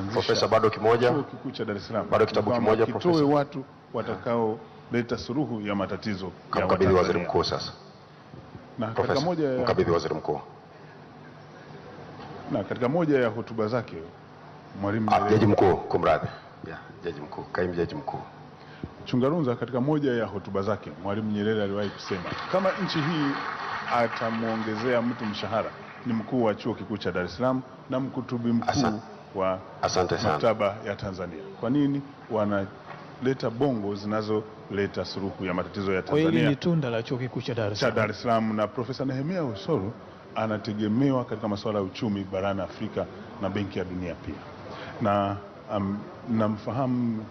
kuanzisha Profesa, bado kimoja. Chuo Kikuu cha Dar es Salaam. Bado kitabu kimoja, Profesa. Kitoe watu watakao leta suluhu ya matatizo ya Kamkabidhi waziri mkuu sasa. Na katika moja ya mkabidhi waziri mkuu. Na katika moja ya hotuba zake Mwalimu Jaji mkuu, kumradhi. Jaji mkuu, kaimu jaji mkuu. Chungarunza, katika moja ya hotuba zake Mwalimu Nyerere aliwahi kusema kama nchi hii atamuongezea mtu mshahara ni mkuu wa Chuo Kikuu cha Dar es Salaam na mkutubi mkuu wa maktaba ya Tanzania. Kwa nini wanaleta bongo zinazoleta suluhu ya matatizo ya Tanzania? Kwa hili ni tunda la Chuo Kikuu cha Dar es Salaam. Na Profesa Nehemia Osoro anategemewa katika masuala ya uchumi barani Afrika na Benki ya Dunia pia. Na namfahamu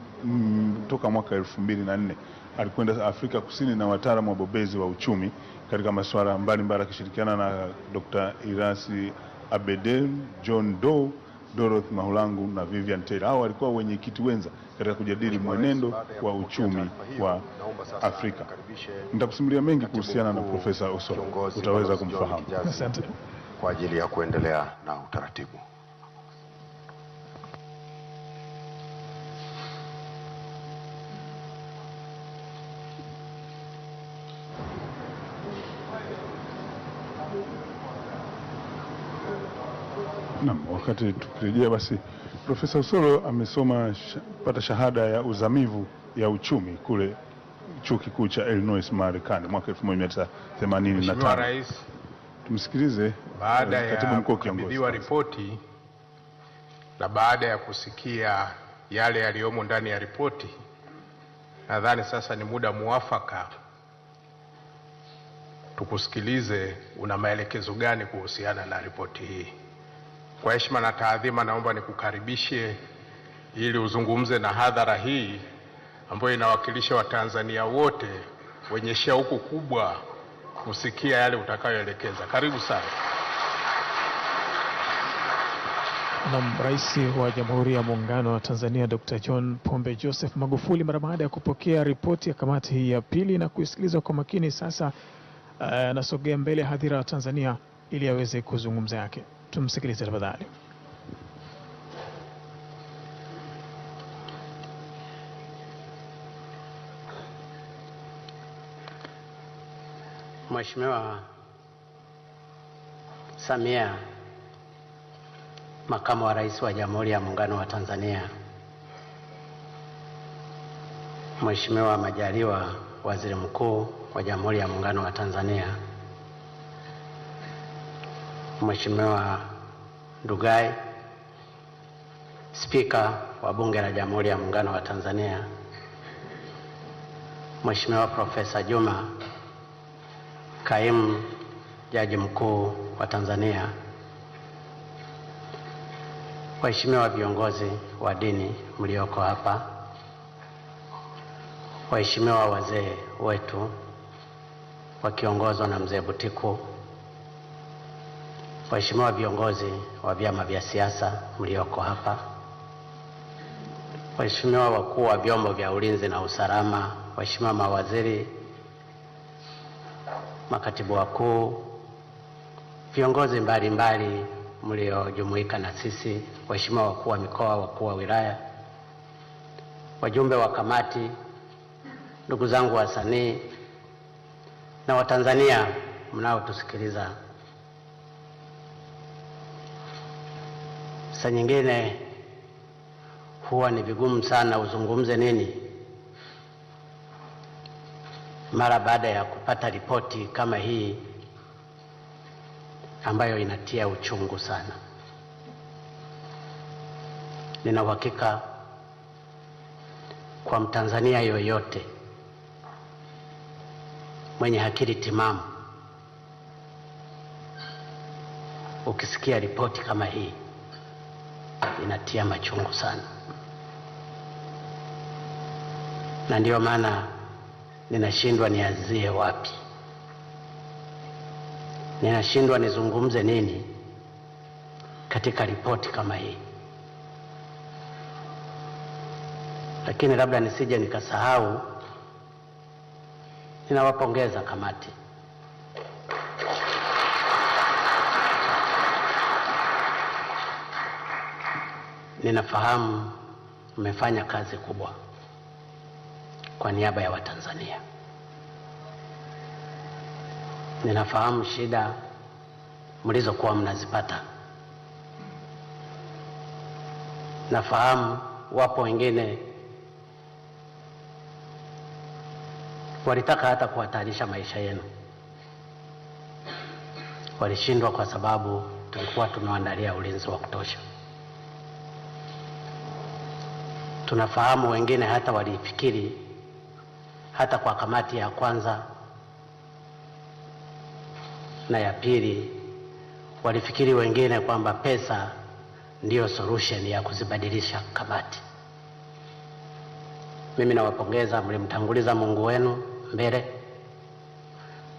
toka mwaka 2004 alikwenda Afrika Kusini na wataalamu wabobezi wa uchumi katika masuala mbalimbali akishirikiana na Dr. Irasi Abedel, John Doe, Dorothy Mahulangu na Vivian Taylor. Hao walikuwa wenyekiti wenza katika kujadili mwenendo wa uchumi wa Afrika. Nitakusimulia mengi kuhusiana na Profesa Osoro, utaweza kumfahamu. Asante. Kwa ajili ya kuendelea na utaratibu. Naam, wakati tukirejea basi, Profesa Osoro amesoma pata shahada ya uzamivu ya uchumi kule Chuo Kikuu cha Illinois Marekani mwaka 1985. Mheshimiwa Rais, tumsikilize baada katibu ya mkuu kiongozi kukabidhiwa ripoti na baada ya kusikia yale yaliyomo ndani ya ripoti, nadhani sasa ni muda muafaka tukusikilize una maelekezo gani kuhusiana na ripoti hii. Kwa heshima na taadhima, naomba nikukaribishe ili uzungumze na hadhara hii ambayo inawakilisha Watanzania wote wenye shauku kubwa kusikia yale utakayoelekeza. Karibu sana. Na Rais wa Jamhuri ya Muungano wa Tanzania Dr. John Pombe Joseph Magufuli, mara baada ya kupokea ripoti ya kamati hii ya pili na kuisikiliza kwa makini, sasa anasogea mbele hadhira wa Tanzania ili aweze kuzungumza yake. Tumsikilize tafadhali. Mheshimiwa Samia, Makamu wa Rais wa Jamhuri ya Muungano wa Tanzania, Mheshimiwa Majaliwa, Waziri Mkuu wa Jamhuri ya Muungano wa Tanzania, Mheshimiwa Ndugai, Spika wa Bunge la Jamhuri ya Muungano wa Tanzania, Mheshimiwa Profesa Juma, Kaimu Jaji Mkuu wa Tanzania, waheshimiwa viongozi wa dini mlioko hapa, waheshimiwa wazee wetu wakiongozwa na Mzee Butiku, waheshimiwa viongozi wa vyama vya siasa mlioko hapa, waheshimiwa wakuu wa vyombo vya ulinzi na usalama, waheshimiwa mawaziri, makatibu wakuu, viongozi mbalimbali mliojumuika na sisi, waheshimiwa wakuu wa mikoa, wakuu wa wilaya, wajumbe wa kamati, ndugu zangu wasanii na Watanzania mnaotusikiliza. Saa nyingine huwa ni vigumu sana uzungumze nini mara baada ya kupata ripoti kama hii ambayo inatia uchungu sana. Nina uhakika kwa Mtanzania yoyote mwenye akili timamu, ukisikia ripoti kama hii inatia machungu sana, na ndio maana ninashindwa nianzie wapi, ninashindwa nizungumze nini katika ripoti kama hii. Lakini labda nisije nikasahau, ninawapongeza kamati. ninafahamu mmefanya kazi kubwa kwa niaba ya Watanzania. Ninafahamu shida mlizokuwa mnazipata. Nafahamu wapo wengine walitaka hata kuhatarisha maisha yenu. Walishindwa kwa sababu tulikuwa tumewaandalia ulinzi wa kutosha. Tunafahamu wengine hata walifikiri hata kwa kamati ya kwanza na ya pili, walifikiri wengine kwamba pesa ndiyo solution ya kuzibadilisha kamati. Mimi nawapongeza, mlimtanguliza Mungu wenu mbele,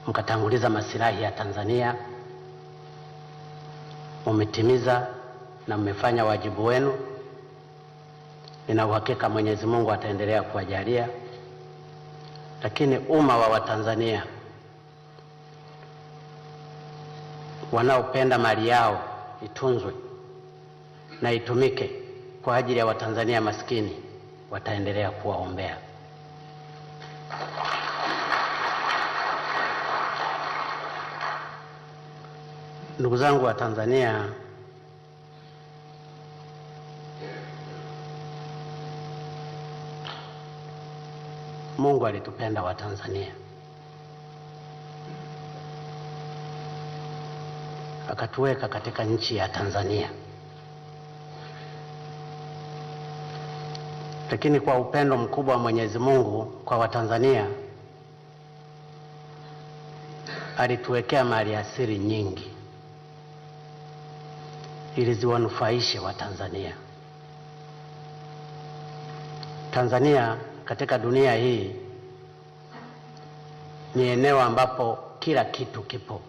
mkatanguliza maslahi ya Tanzania, mmetimiza na mmefanya wajibu wenu. Nina uhakika Mwenyezi Mungu ataendelea kuwajalia, lakini umma wa Watanzania wanaopenda mali yao itunzwe na itumike kwa ajili ya Watanzania maskini wataendelea kuwaombea. Ndugu zangu wa Tanzania, Mungu alitupenda Watanzania, akatuweka katika nchi ya Tanzania. Lakini kwa upendo mkubwa wa Mwenyezi Mungu kwa Watanzania, alituwekea mali asili nyingi ili ziwanufaishe Watanzania. Tanzania katika dunia hii ni eneo ambapo kila kitu kipo.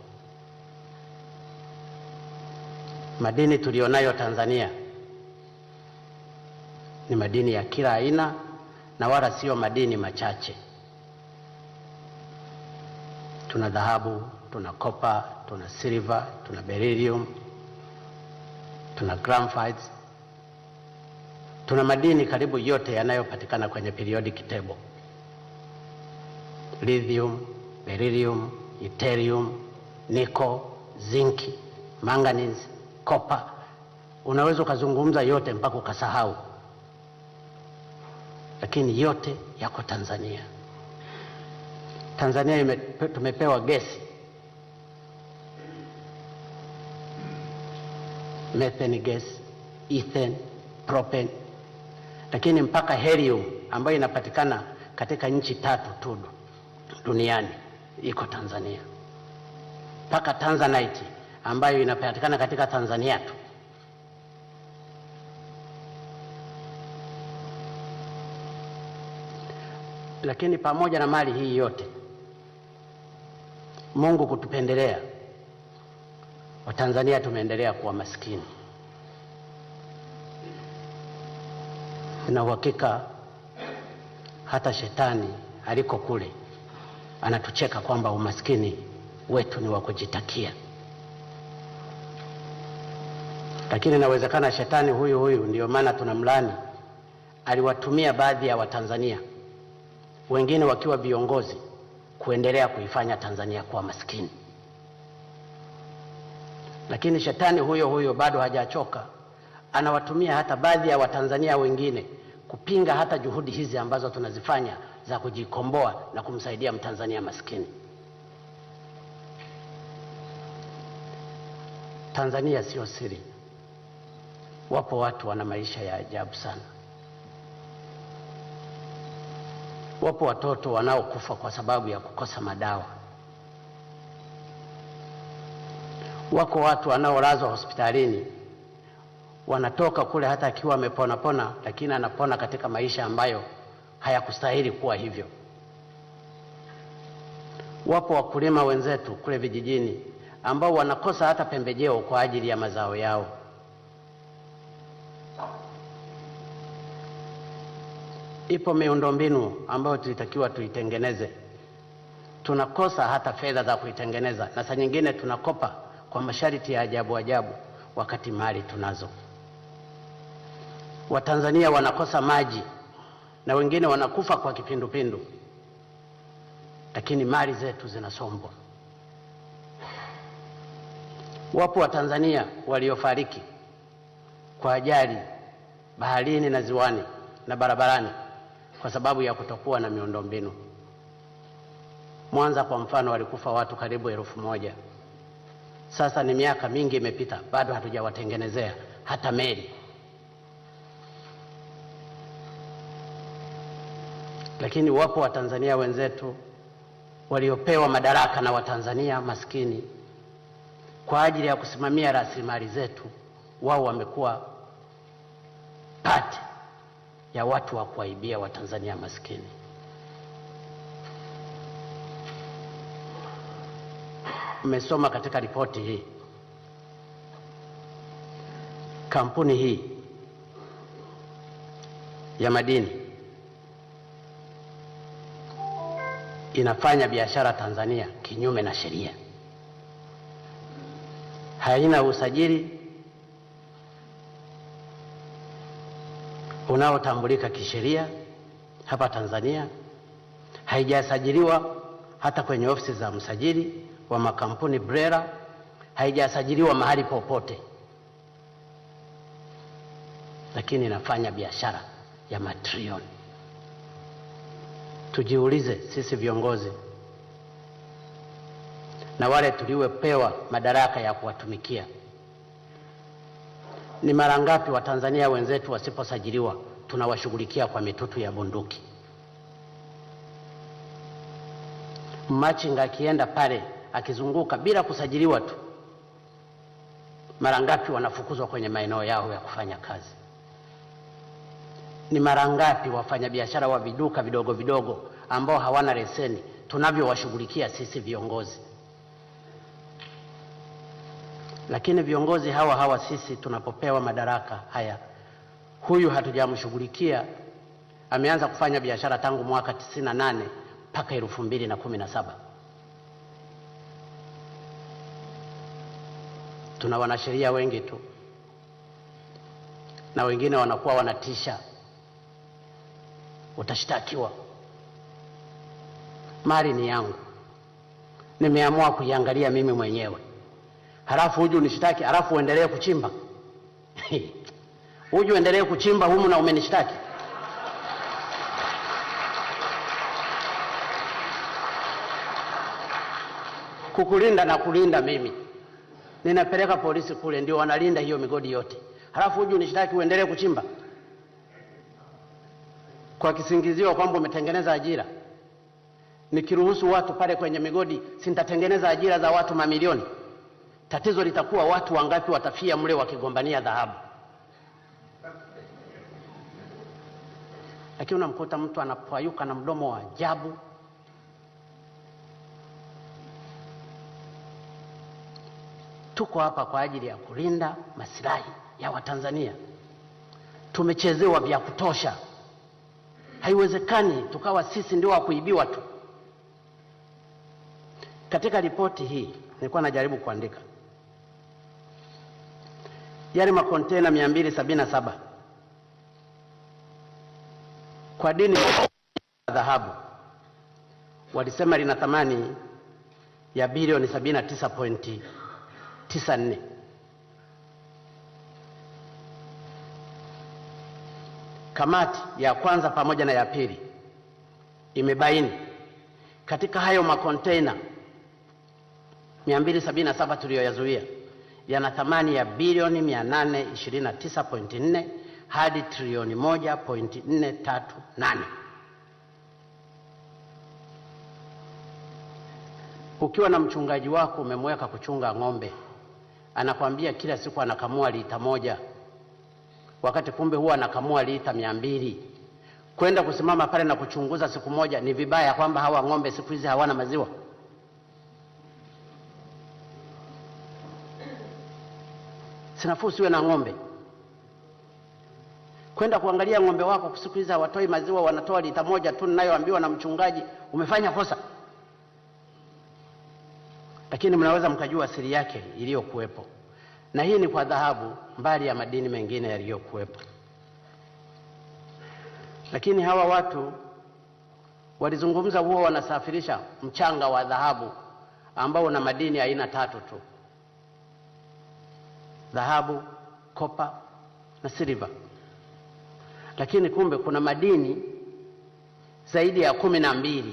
Madini tulionayo Tanzania ni madini ya kila aina na wala sio madini machache. Tuna dhahabu, tuna copper, tuna silver, tuna beryllium, tuna graphite. Tuna madini karibu yote yanayopatikana kwenye periodic table. Lithium, beryllium, yttrium, nickel, zinc, manganese, copper. Unaweza ukazungumza yote mpaka ukasahau, lakini yote yako Tanzania. Tanzania tumepewa gesi, methane gas, ethane, propane, lakini mpaka helium ambayo inapatikana katika nchi 3 tu duniani iko Tanzania. Mpaka tanzanite ambayo inapatikana katika Tanzania tu. Lakini pamoja na mali hii yote, Mungu kutupendelea, Watanzania tumeendelea kuwa maskini. Na uhakika hata shetani aliko kule anatucheka kwamba umaskini wetu ni wa kujitakia. Lakini inawezekana shetani huyu ndio maana tunamlani, aliwatumia baadhi ya Watanzania wengine wakiwa viongozi kuendelea kuifanya Tanzania kuwa maskini. Lakini shetani huyo bado hajachoka, anawatumia hata baadhi ya Watanzania wengine kupinga hata juhudi hizi ambazo tunazifanya za kujikomboa na kumsaidia Mtanzania maskini. Tanzania sio siri, wapo watu wana maisha ya ajabu sana. Wapo watoto wanaokufa kwa sababu ya kukosa madawa. Wako watu wanaolazwa hospitalini, wanatoka kule hata akiwa amepona, lakini anapona katika maisha ambayo hayakustahili kuwa hivyo. Wapo wakulima wenzetu kule vijijini ambao wanakosa hata pembejeo kwa ajili ya mazao yao. Ipo miundombinu ambayo tulitakiwa tuitengeneze, tunakosa hata fedha za kuitengeneza, na saa nyingine tunakopa kwa masharti ya ajabu wakati mali tunazo. Watanzania wanakosa maji na wengine wanakufa kwa kipindupindu, lakini mali zetu zinasombwa. Wapo Watanzania waliofariki kwa ajali baharini na ziwani na barabarani kwa sababu ya kutokuwa na miundombinu. Mwanza kwa mfano walikufa watu karibu 1000. Sasa ni miaka mingi imepita, bado hatujawatengenezea hata meli. Lakini wapo Watanzania wenzetu waliopewa madaraka na Watanzania maskini kwa ajili ya kusimamia rasilimali zetu. Wao wamekuwa pati ya watu wa kuwaibia Watanzania maskini. Mmesoma katika ripoti hii, kampuni hii ya madini inafanya biashara Tanzania kinyume na sheria. Haina usajili unaotambulika kisheria hapa Tanzania. Haijasajiliwa hata kwenye ofisi za msajili wa makampuni BRELA. Haijasajiliwa mahali popote, lakini inafanya biashara ya matrilioni. Tujiulize sisi viongozi na wale tuliopewa madaraka ya kuwatumikia, ni mara ngapi Watanzania wenzetu wasiposajiliwa tunawashughulikia kwa mitutu ya bunduki? Machinga akienda pale akizunguka bila kusajiliwa tu, mara ngapi wanafukuzwa kwenye maeneo yao ya kufanya kazi? Ni mara ngapi wafanyabiashara wa viduka vidogo vidogo ambao hawana leseni tunavyowashughulikia sisi viongozi? Lakini viongozi hawa sisi tunapopewa madaraka haya, huyu hatujamshughulikia. Ameanza kufanya biashara tangu mwaka 98 mpaka 2017. Tuna wanasheria wengi tu, na wengine wanakuwa wanatisha, utashtakiwa. Mali ni yangu, nimeamua kuiangalia mimi mwenyewe, halafu uje unishtaki, halafu uendelee kuchimba. Uje uendelee kuchimba humu na umenishtaki. Kukulinda na kulinda mimi, ninapeleka polisi kule, ndio wanalinda hiyo migodi yote, halafu uje unishtaki uendelee kuchimba kwa kisingizio kwamba umetengeneza ajira. Nikiruhusu watu pale kwenye migodi, si nitatengeneza ajira za watu mamilioni? Tatizo litakuwa watu wangapi watafia mle wakigombania dhahabu? Lakini unamkuta mtu anapayuka na mdomo wa ajabu. Tuko hapa kwa ajili ya kulinda maslahi ya Watanzania. Tumechezewa vya kutosha. Haiwezekani tukawa sisi ndio wa kuibiwa tu. Katika ripoti hii nilikuwa najaribu kuandika yale makontena 277 kwa dini ya dhahabu, walisema lina thamani ya bilioni 79.94. Kamati ya kwanza pamoja na ya pili imebaini katika hayo makontena 277 tuliyoyazuia yana thamani ya bilioni 829.4 hadi trilioni 1.438. Ukiwa na mchungaji wako umemweka kuchunga ng'ombe, anakwambia kila siku anakamua lita 1, wakati kumbe huwa anakamua lita 200. Kwenda kusimama pale na kuchunguza siku moja, ni vibaya kwamba hawa ng'ombe siku hizi hawana maziwa? Sinafuu siwe na ng'ombe. Kwenda kuangalia ng'ombe wako siku hizi hawatoi maziwa, wanatoa lita 1 tu, ninayoambiwa na mchungaji, umefanya kosa. Lakini mnaweza mkajua siri yake iliyokuwepo. Na hii ni kwa dhahabu, mbali ya madini mengine yaliyokuwepo. Lakini hawa watu walizungumza huwa wanasafirisha mchanga wa dhahabu ambao una madini aina 3 tu: dhahabu, kopa na silver. Lakini kumbe kuna madini zaidi ya 12.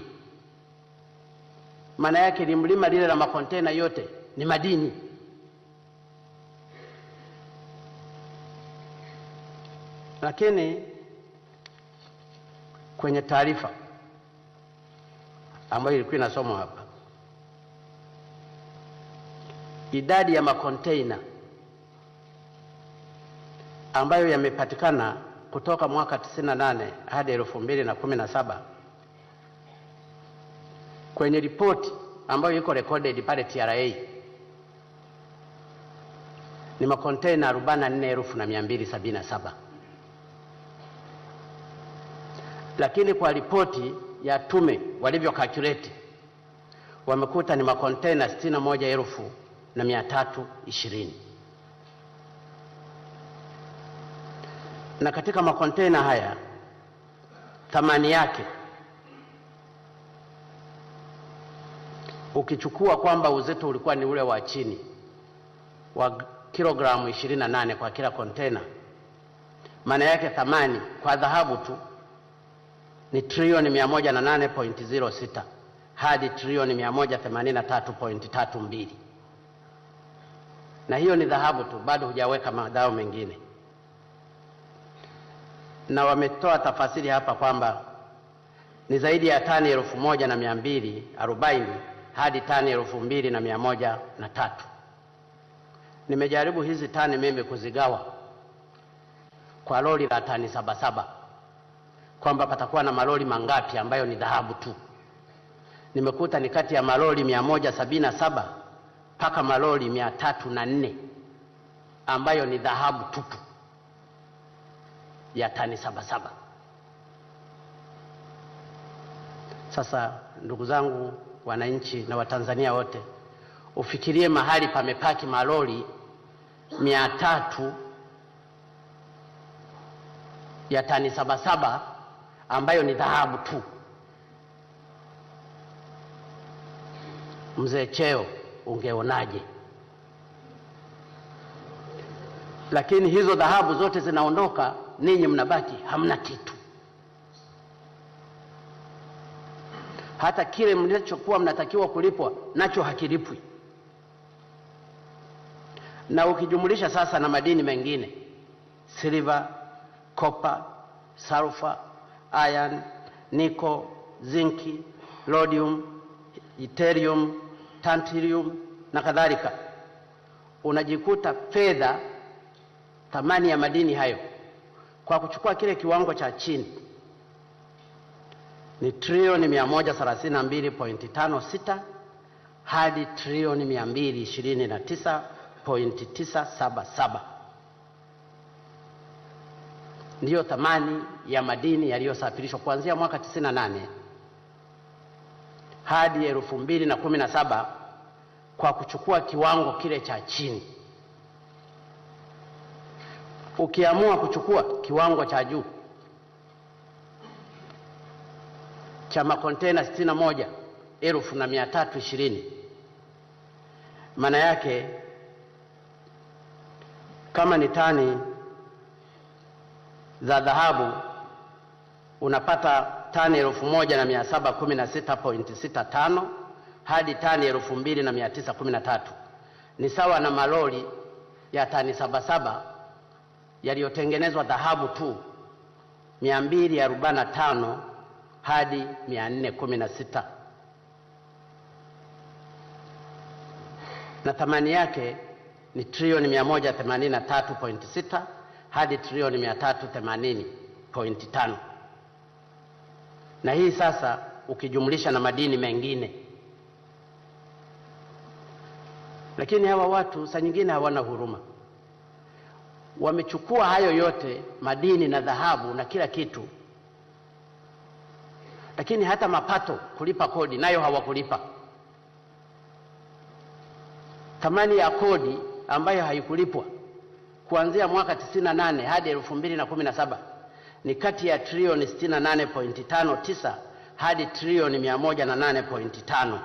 Maana yake ni mlima lile la makontena yote ni madini. Lakini kwenye taarifa ambayo ilikuwa inasomwa hapa, idadi ya makontena ambayo yamepatikana kutoka mwaka 98 hadi 2017 kwenye ripoti ambayo iko recorded pale TRA ni makontena 44,277. Lakini kwa ripoti ya tume walivyo calculate wamekuta ni makontena 61,320. Na katika makontena haya thamani yake, ukichukua kwamba uzito ulikuwa ni ule wa chini wa kilogramu 28 kwa kila kontena, maana yake thamani kwa dhahabu tu ni trilioni 108.06 hadi trilioni 183.32. Na hiyo ni dhahabu tu, bado hujaweka madao mengine. Na wametoa tafasiri hapa kwamba ni zaidi ya tani 1,240 hadi tani 2,103. Nimejaribu hizi tani mimi kuzigawa kwa lori la tani 77 kwamba patakuwa na malori mangapi ambayo ni dhahabu tu. Nimekuta ni kati ya malori 177 mpaka malori 304 ambayo ni dhahabu tupu ya tani 77. Sasa ndugu zangu wananchi na Watanzania wote, ufikirie mahali pamepaki malori 300 ya tani 77 ambayo ni dhahabu tu. Mzee Cheo, ungeonaje? Lakini hizo dhahabu zote zinaondoka, ninyi mnabaki hamna kitu. Hata kile mlichokuwa mnatakiwa kulipwa nacho hakilipwi. Na ukijumulisha sasa na madini mengine, silver, copper, sulfur, iron, nickel, zinki, rhodium, yttrium, tantalum na kadhalika, unajikuta fedha, thamani ya madini hayo kwa kuchukua kile kiwango cha chini ni trilioni 132.56 hadi trilioni 229.977. Ndiyo thamani ya madini yaliyosafirishwa kuanzia mwaka 98 hadi 2017 kwa kuchukua kiwango kile cha chini. Ukiamua kuchukua kiwango cha juu cha makontena 61,320, maana yake kama ni tani za dhahabu unapata tani 1,716.65 hadi tani 2,913. Ni sawa na malori ya tani 77 yaliyotengenezwa dhahabu tu 245 hadi 416, na thamani yake ni trilioni 183.6 hadi trilioni 380.5. Na hii sasa ukijumlisha na madini mengine. Lakini hawa watu saa nyingine hawana huruma. Wamechukua hayo yote, madini na dhahabu na kila kitu, lakini hata mapato, kulipa kodi, nayo hawakulipa. Thamani ya kodi ambayo haikulipwa kuanzia mwaka 98 hadi 2017 ni kati ya trilioni 68.59 hadi trilioni 108.5.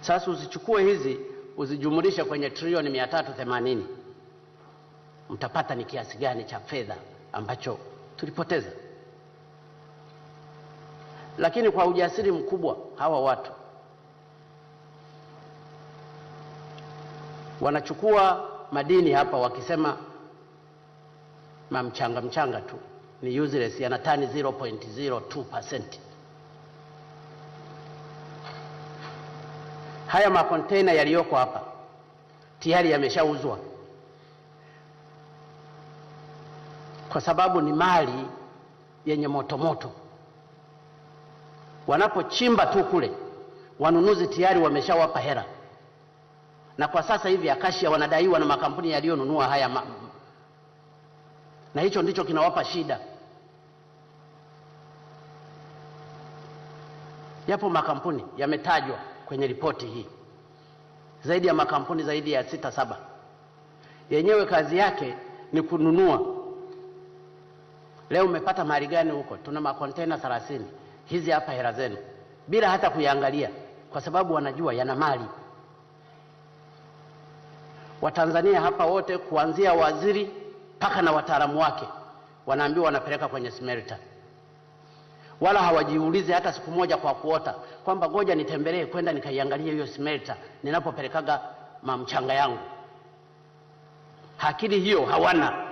Sasa usichukue hizi uzijumulishe kwenye trilioni 380, mtapata ni kiasi gani cha fedha ambacho tulipoteza. Lakini kwa ujasiri mkubwa hawa watu wanachukua madini hapa wakisema mchanga tu ni useless, yana tani 0.02%. Haya makontena yaliyoko hapa tayari yameshauzwa kwa sababu ni mali yenye moto. Wanapochimba tu kule, wanunuzi tayari wameshawapa hela, na kwa sasa hivi Acacia wanadaiwa na makampuni yaliyonunua haya na hicho ndicho kinawapa shida. Yapo makampuni yametajwa kwenye ripoti hii, zaidi ya makampuni zaidi ya 6-7, yenyewe kazi yake ni kununua. Leo umepata mali gani huko? Tuna makontena 30, hizi hapa hela zenu, bila hata kuiangalia, kwa sababu wanajua yana mali. Watanzania hapa wote kuanzia waziri mpaka na wataalamu wake wanaambiwa wanapeleka kwenye smelter, wala hawajiulize hata siku moja kwa kuota kwamba ngoja nitembelee kwenda nikaiangalia hiyo smelter ninapopelekaga mchanga yangu. Akili hiyo hawana.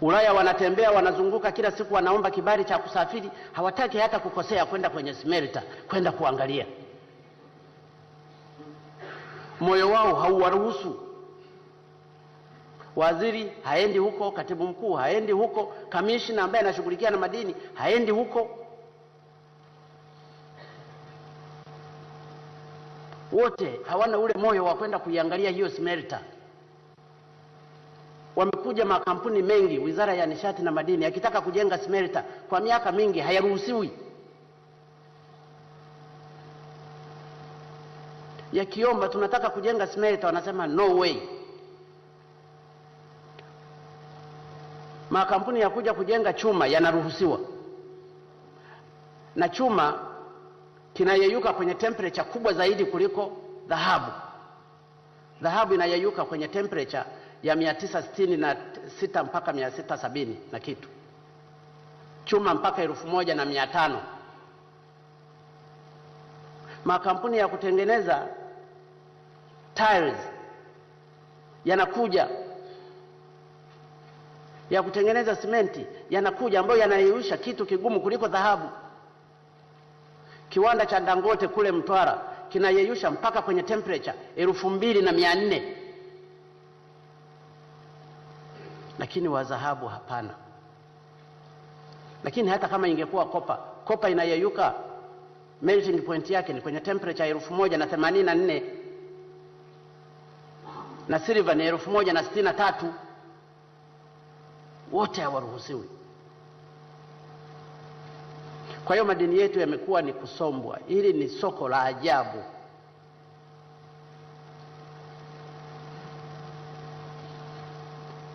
Ulaya wanatembea wanazunguka kila siku, wanaomba kibali cha kusafiri, hawataki hata kukosea kwenda kwenye smelter kwenda kuangalia. Moyo wao hauwaruhusu. Waziri haendi huko, katibu mkuu haendi huko, kamishna ambaye anashughulikia na madini haendi huko. Wote hawana ule moyo wa kwenda kuiangalia hiyo smelter. Wamekuja makampuni mengi, Wizara ya Nishati na Madini akitaka kujenga smelter kwa miaka mingi hayaruhusiwi. Yakiomba tunataka kujenga smelter, wanasema no way. Makampuni ya kuja kujenga chuma yanaruhusiwa, na chuma kinayeyuka kwenye temperature kubwa zaidi kuliko dhahabu. Dhahabu inayeyuka kwenye temperature ya 966 mpaka 670 na kitu, chuma mpaka 1500. Makampuni ya kutengeneza tiles yanakuja, ya kutengeneza simenti yanakuja, ambayo yanayeyusha kitu kigumu kuliko dhahabu. Kiwanda cha Dangote kule Mtwara kinayeyusha mpaka kwenye temperature 2400, lakini wa dhahabu hapana. Lakini hata kama ingekuwa kopa inayeyuka, melting point yake ni kwenye temperature 1084, na silver ni 1063, wote hawaruhusiwi. Kwa hiyo madini yetu yamekuwa ni kusombwa. Hili ni soko la ajabu.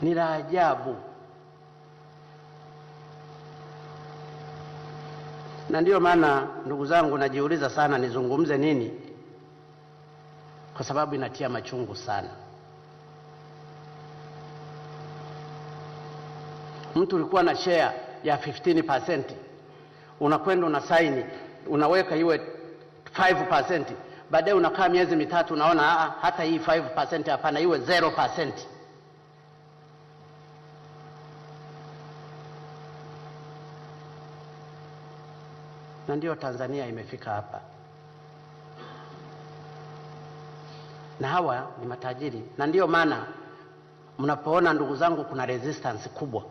Ni la ajabu. Na ndio maana ndugu zangu, najiuliza sana nizungumze nini, kwa sababu inatia machungu sana. Mtu ulikuwa na share ya 15%, unakwenda una saini, unaweka iwe 5%, baadaye unakaa miezi mitatu unaona hata hii 5% hapana, iwe 0%. Na ndio Tanzania imefika hapa. Na hawa ni matajiri, na ndio maana mnapoona ndugu zangu kuna resistance kubwa,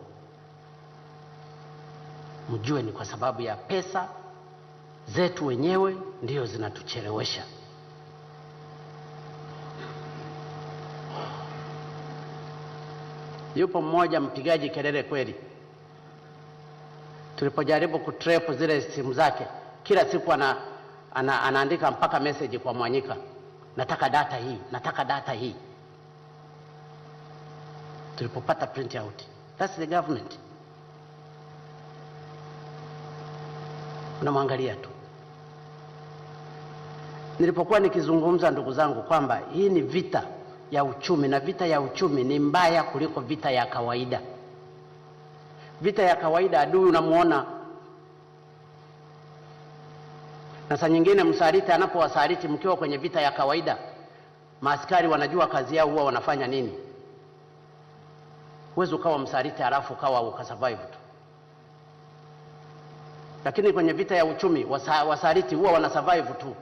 mjue ni kwa sababu ya pesa zetu wenyewe ndio zinatuchelewesha. Yupo mmoja mpigaji kelele kweli, tulipojaribu kutrape zile simu zake, kila siku anaandika mpaka message kwa Mwanyika, nataka data hii, nataka data hii. tulipopata print out. That's the government. Unamwangalia tu. Nilipokuwa nikizungumza ndugu zangu kwamba hii ni vita ya uchumi, na vita ya uchumi ni mbaya kuliko vita ya kawaida. Vita ya kawaida adui unamuona, na saa nyingine msaliti anapowasaliti mkiwa kwenye vita ya kawaida, maaskari wanajua kazi yao huwa wanafanya nini. Huwezi ukawa msaliti alafu ukasurvive tu. Lakini kwenye vita ya uchumi wasaliti huwa wanasurvive tu.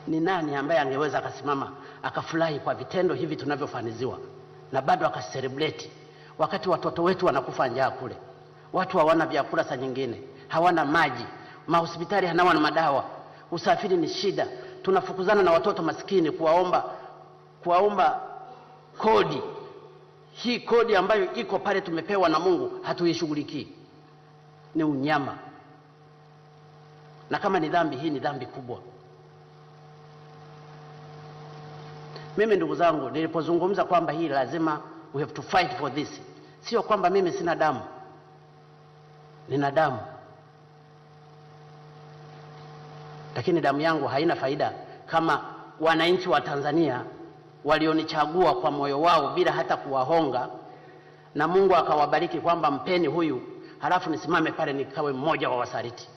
Ni nani ambaye angeweza akasimama akafurahi kwa vitendo hivi tunavyofaniziwa na bado akacelebrate wakati watoto wetu wanakufa njaa kule, watu hawana vyakula, saa nyingine hawana maji, mahospitali hawana madawa, usafiri ni shida, tunafukuzana na watoto maskini kuwaomba kodi. Hii kodi ambayo iko pale tumepewa na Mungu hatuishughulikii. Ni unyama, na kama ni dhambi, hii ni dhambi kubwa. Mimi ndugu zangu, nilipozungumza kwamba hii lazima we have to fight for this, sio kwamba mimi sina damu. Nina damu, lakini damu yangu haina faida kama wananchi wa Tanzania walionichagua kwa moyo wao bila hata kuwahonga, na Mungu akawabariki kwamba mpeni huyu, halafu nisimame pale nikawe mmoja wa wasaliti.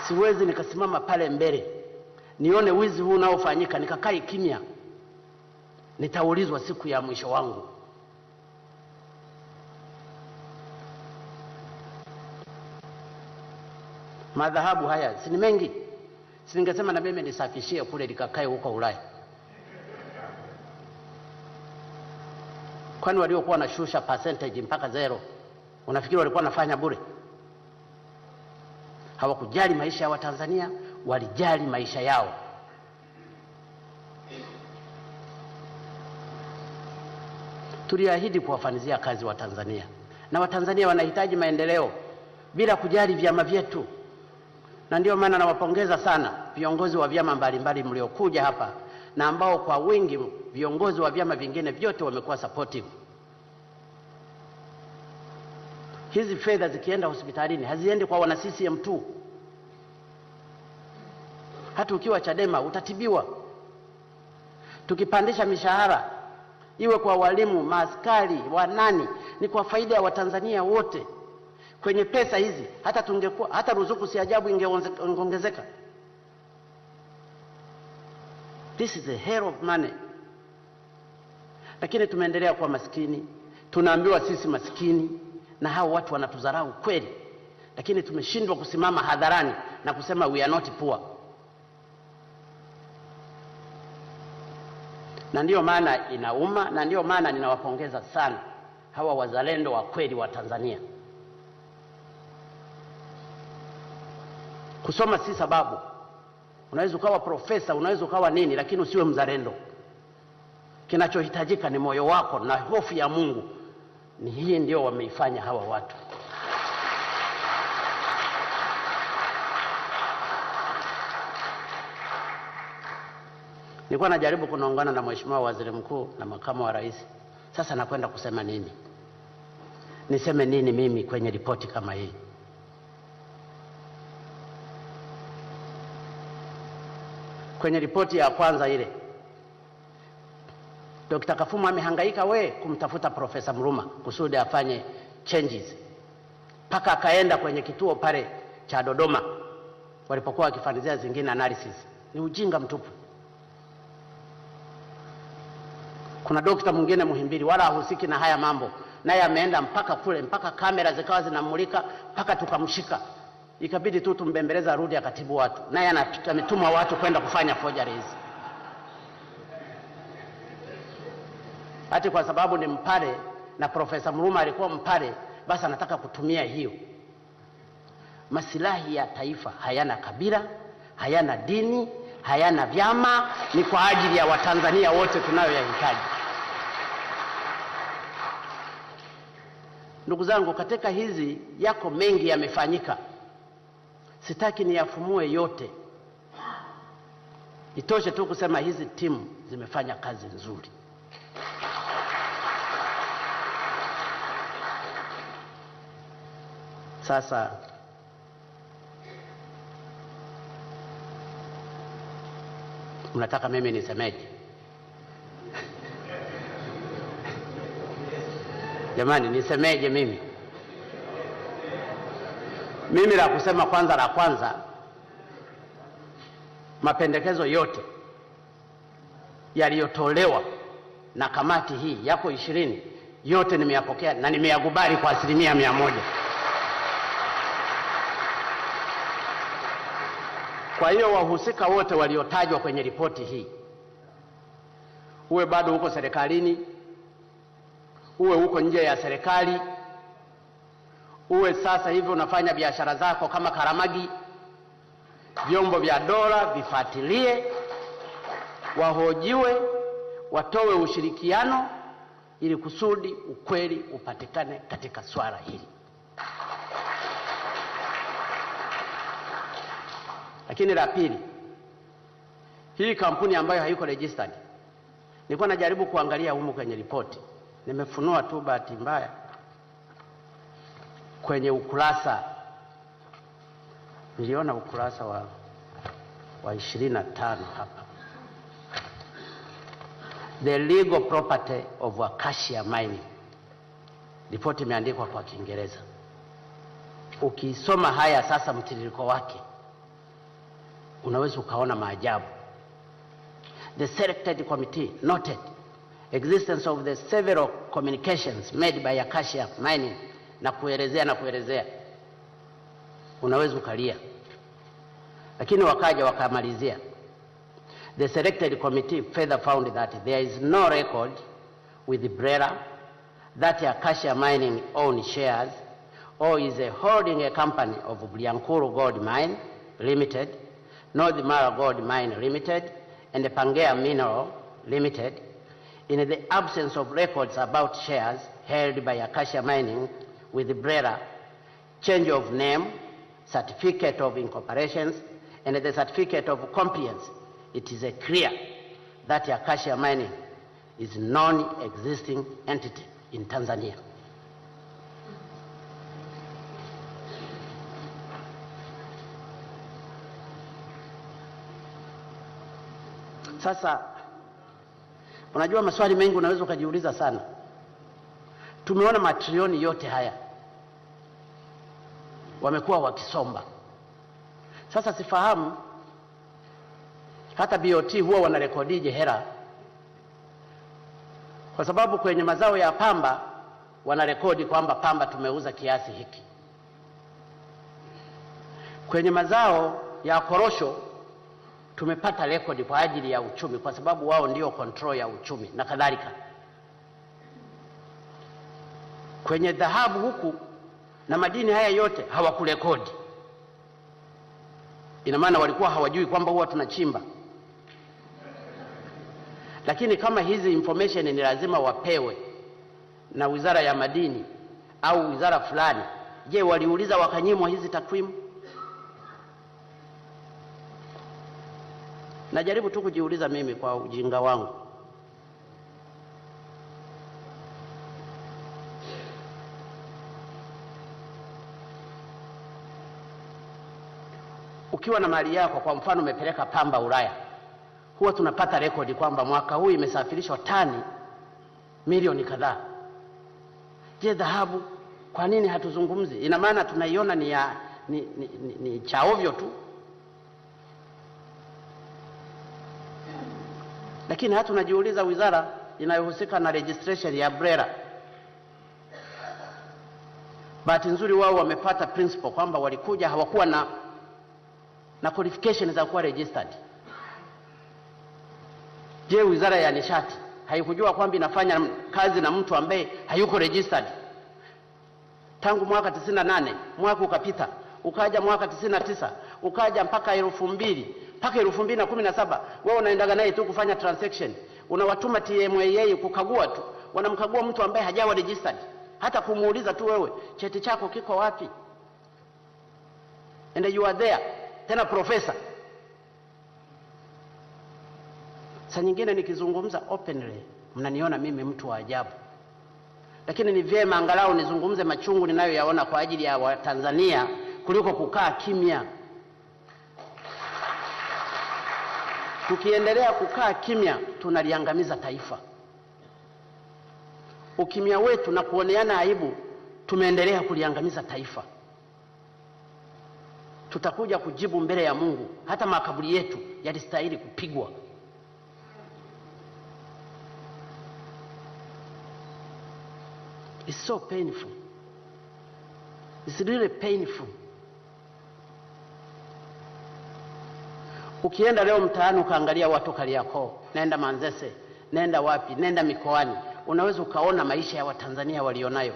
Siwezi nikasimama pale mbele nione wizi huu unaofanyika nikakai kimya. Nitaulizwa siku ya mwisho wangu. Madhahabu haya si ni mengi? Si ningesema na mimi nisafishie kule likakae huko Ulaya. Kwani waliokuwa wanashusha percentage mpaka 0, unafikiri walikuwa wanafanya bure? Hawakujali maisha ya Watanzania, walijali maisha yao. Tuliahidi kuwafanizia kazi wa Tanzania, na Watanzania wanahitaji maendeleo bila kujali vyama vyetu. Na ndio maana nawapongeza sana viongozi wa vyama mbalimbali mliokuja hapa, na ambao kwa wingi viongozi wa vyama vingine vyote wamekuwa supportive. Hizi fedha zikienda hospitalini haziendi kwa wana CCM tu. Hata ukiwa Chadema utatibiwa. Tukipandisha mishahara iwe kwa walimu, maaskari, wanani, ni kwa faida ya Watanzania wote. Kwenye pesa hizi hata ruzuku si ajabu ingeongezeka. This is a hell of money. Lakini tumeendelea kuwa maskini. Tunaambiwa sisi maskini, na hao watu wanatudharau kweli. Lakini tumeshindwa kusimama hadharani na kusema we are not poor. Na ndio maana inauma, na ndio maana ninawapongeza sana hawa wazalendo wa kweli wa Tanzania. Kusoma si sababu. Unaweza ukawa profesa, unaweza ukawa nini, lakini usiwe mzalendo. Kinachohitajika ni moyo wako na hofu ya Mungu. Ni hii ndio wameifanya hawa watu. Nilikuwa najaribu kunaungana na Mheshimiwa Waziri Mkuu na Makamu wa Rais. Sasa nakwenda kusema nini? Niseme nini mimi kwenye ripoti kama hii? Kwenye ripoti ya kwanza ile, Dr. Kafumu amehangaika kumtafuta Profesa Mruma kusudi afanye changes. Paka akaenda kwenye kituo pale cha Dodoma walipokuwa wakifanyia zingine analysis. Ni ujinga mtupu. Kuna dokta mwingine Muhimbili wala hahusiki na haya mambo, naye ameenda mpaka kule, mpaka kamera zikawa zinamulika, mpaka tukamshika. Ikabidi tu tumbembeleza arudi akatibu watu. Naye ametuma watu kwenda kufanya forgeries. Hati kwa sababu ni Mpare na Profesa Mruma alikuwa Mpare, basi anataka kutumia hiyo. Masilahi ya taifa hayana kabila, hayana dini, hayana vyama, ni kwa ajili ya Watanzania wote tunayoyahitaji. Ndugu zangu, katika hizi yako mengi yamefanyika, sitaki niyafumue yote. Itoshe tu kusema hizi timu zimefanya kazi nzuri. Sasa mnataka mimi nisemeje? Jamani, nisemeje mimi? Mimi la kusema la kwanza, mapendekezo yote yaliyotolewa na kamati hii yako 20, yote nimeyapokea na nimeyakubali kwa 100%. Kwa hiyo wahusika wote waliotajwa kwenye ripoti hii, uwe bado uko serikalini, uwe uko nje ya serikali, uwe sasa hivi unafanya biashara zako kama Karamagi, vyombo vya dola vifuatilie, wahojiwe, watoe ushirikiano ili kusudi ukweli upatikane katika swala hili. Lakini la pili, hii kampuni ambayo haiko registered, nilikuwa najaribu kuangalia humu kwenye ripoti, nimefunua tu bahati mbaya kwenye ukurasa, niliona ukurasa wa 25 hapa, the legal property of Acacia Mining. Ripoti imeandikwa kwa Kiingereza. Ukisoma haya sasa mtiririko wake, unaweza ukaona maajabu. The selected committee noted existence of the several communications made by Acacia Mining, na kuelezea, unaweza ukalia. Lakini wakaja wakamalizia, the selected committee further found that there is no record with BRELA that Acacia Mining owns shares or is holding a company of Bulyanhulu Gold Mine Limited, North Mara Gold Mine Limited, and Pangea Mineral Limited. In the absence of records about shares held by Acacia Mining with BRELA, change of name, certificate of incorporation, and the certificate of compliance, it is clear that Acacia Mining is a non-existing entity in Tanzania. Sasa unajua, maswali mengi unaweza ukajiuliza sana. Tumeona matrilioni yote haya wamekuwa wakisomba. Sasa sifahamu hata BOT huwa wanarekodije hela, kwa sababu kwenye mazao ya pamba wanarekodi kwamba pamba tumeuza kiasi hiki. Kwenye mazao ya korosho tumepata rekodi kwa ajili ya uchumi, kwa sababu wao ndio control ya uchumi na kadhalika. Kwenye dhahabu huku na madini haya yote hawakurekodi. Ina maana walikuwa hawajui kwamba huwa tunachimba. Lakini kama hizi information ni lazima wapewe na Wizara ya Madini au wizara fulani, je, waliuliza wakanyimwa hizi takwimu? Najaribu tu kujiuliza mimi kwa ujinga wangu. Ukiwa na mali yako, kwa mfano umepeleka pamba Ulaya, huwa tunapata rekodi kwamba mwaka huu imesafirishwa tani milioni kadhaa. Je, dhahabu kwa nini hatuzungumzi? Ina maana tunaiona ni cha ovyo tu. Lakini hata tunajiuliza wizara inayohusika na registration ya BRELA, bahati nzuri wao wamepata principle kwamba walikuja hawakuwa na qualification za kuwa registered. Je, Wizara ya Nishati haikujua kwamba inafanya kazi na mtu ambaye hayuko registered? Tangu mwaka 98, mwaka ukapita, ukaja mwaka 99, ukaja mpaka 2000, mpaka 2017, wewe unaendaga naye tu kufanya transaction. Unawatuma TMA kukagua tu, wanamkagua mtu ambaye hajawa registered. hata kumuuliza tu, wewe cheti chako kiko wapi? And you are there, tena profesa. Saa nyingine nikizungumza openly mnaniona mimi mtu wa ajabu, lakini ni vyema angalau nizungumze machungu ninayoyaona kwa ajili ya Watanzania kuliko kukaa kimya. Tukiendelea kukaa kimya tunaliangamiza taifa. Ukimya wetu na kuoneana aibu tumeendelea kuliangamiza taifa. Tutakuja kujibu mbele ya Mungu, hata makaburi yetu yalistahili kupigwa. It's so painful. It's really painful. Ukienda leo mtaani ukaangalia watu Kariakoo, nenda Manzese, nenda wapi, nenda mikoani, unaweza ukaona maisha ya Watanzania walionayo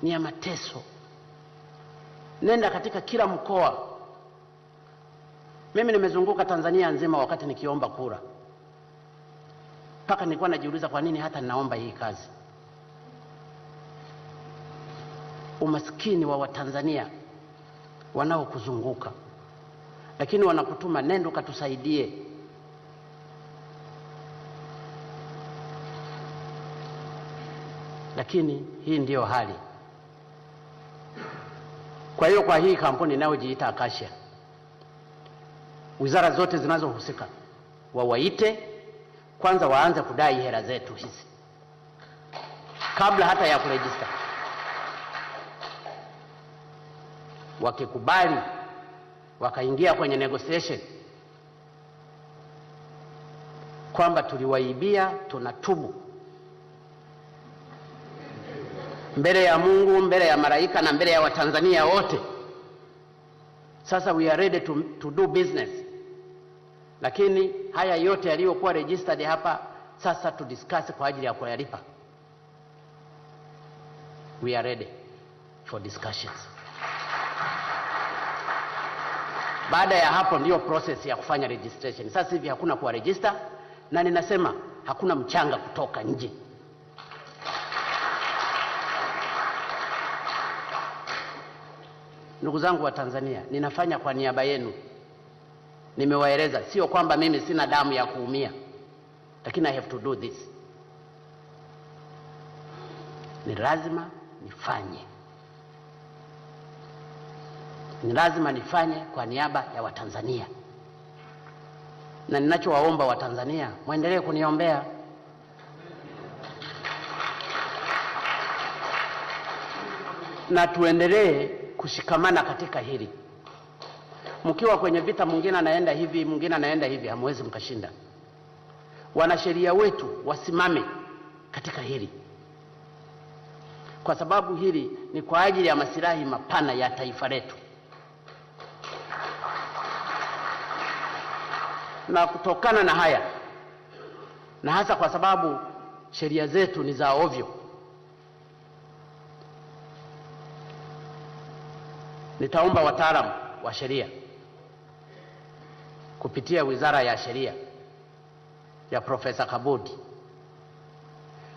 ni ya mateso. Nenda katika kila mkoa. Mimi nimezunguka Tanzania nzima wakati nikiomba kura, mpaka nilikuwa najiuliza kwa nini hata ninaomba hii kazi. Umaskini wa Watanzania wanaokuzunguka, lakini wanakutuma nenda katusaidie. Lakini hii ndiyo hali. Kwa hiyo kwa hii kampuni inayojiita Acacia, wizara zote zinazohusika wawaite kwanza, waanze kudai hela zetu hizi kabla hata ya kurejista. Wakikubali wakaingia kwenye negotiation kwamba tuliwaibia, tunatubu mbele ya Mungu, mbele ya malaika na mbele ya Watanzania wote. Sasa we are ready to do business. Lakini haya yote yaliyokuwa registered hapa sasa tu discuss kwa ajili ya kuyalipa. We are ready for discussions. Baada ya hapo ndio process ya kufanya registration. Sasa hivi hakuna kuwa register, na ninasema hakuna mchanga kutoka nje. Ndugu zangu wa Tanzania, ninafanya kwa niaba yenu. Nimewaeleza, sio kwamba mimi sina damu ya kuumia, lakini I have to do this. Ni lazima nifanye. Ni lazima nifanye kwa niaba ya Watanzania. Na ninachowaomba Watanzania, muendelee kuniombea. Na tuendelee kushikamana katika hili. Mkiwa kwenye vita, mwingine anaenda hivi, mwingine anaenda hivi, hamwezi mkashinda. Wanasheria wetu wasimame katika hili, kwa sababu hili ni kwa ajili ya maslahi mapana ya taifa letu. Na kutokana na haya, na hasa kwa sababu sheria zetu ni za ovyo, nitaomba wataalamu wa sheria kupitia Wizara ya Sheria ya Profesa Kabudi.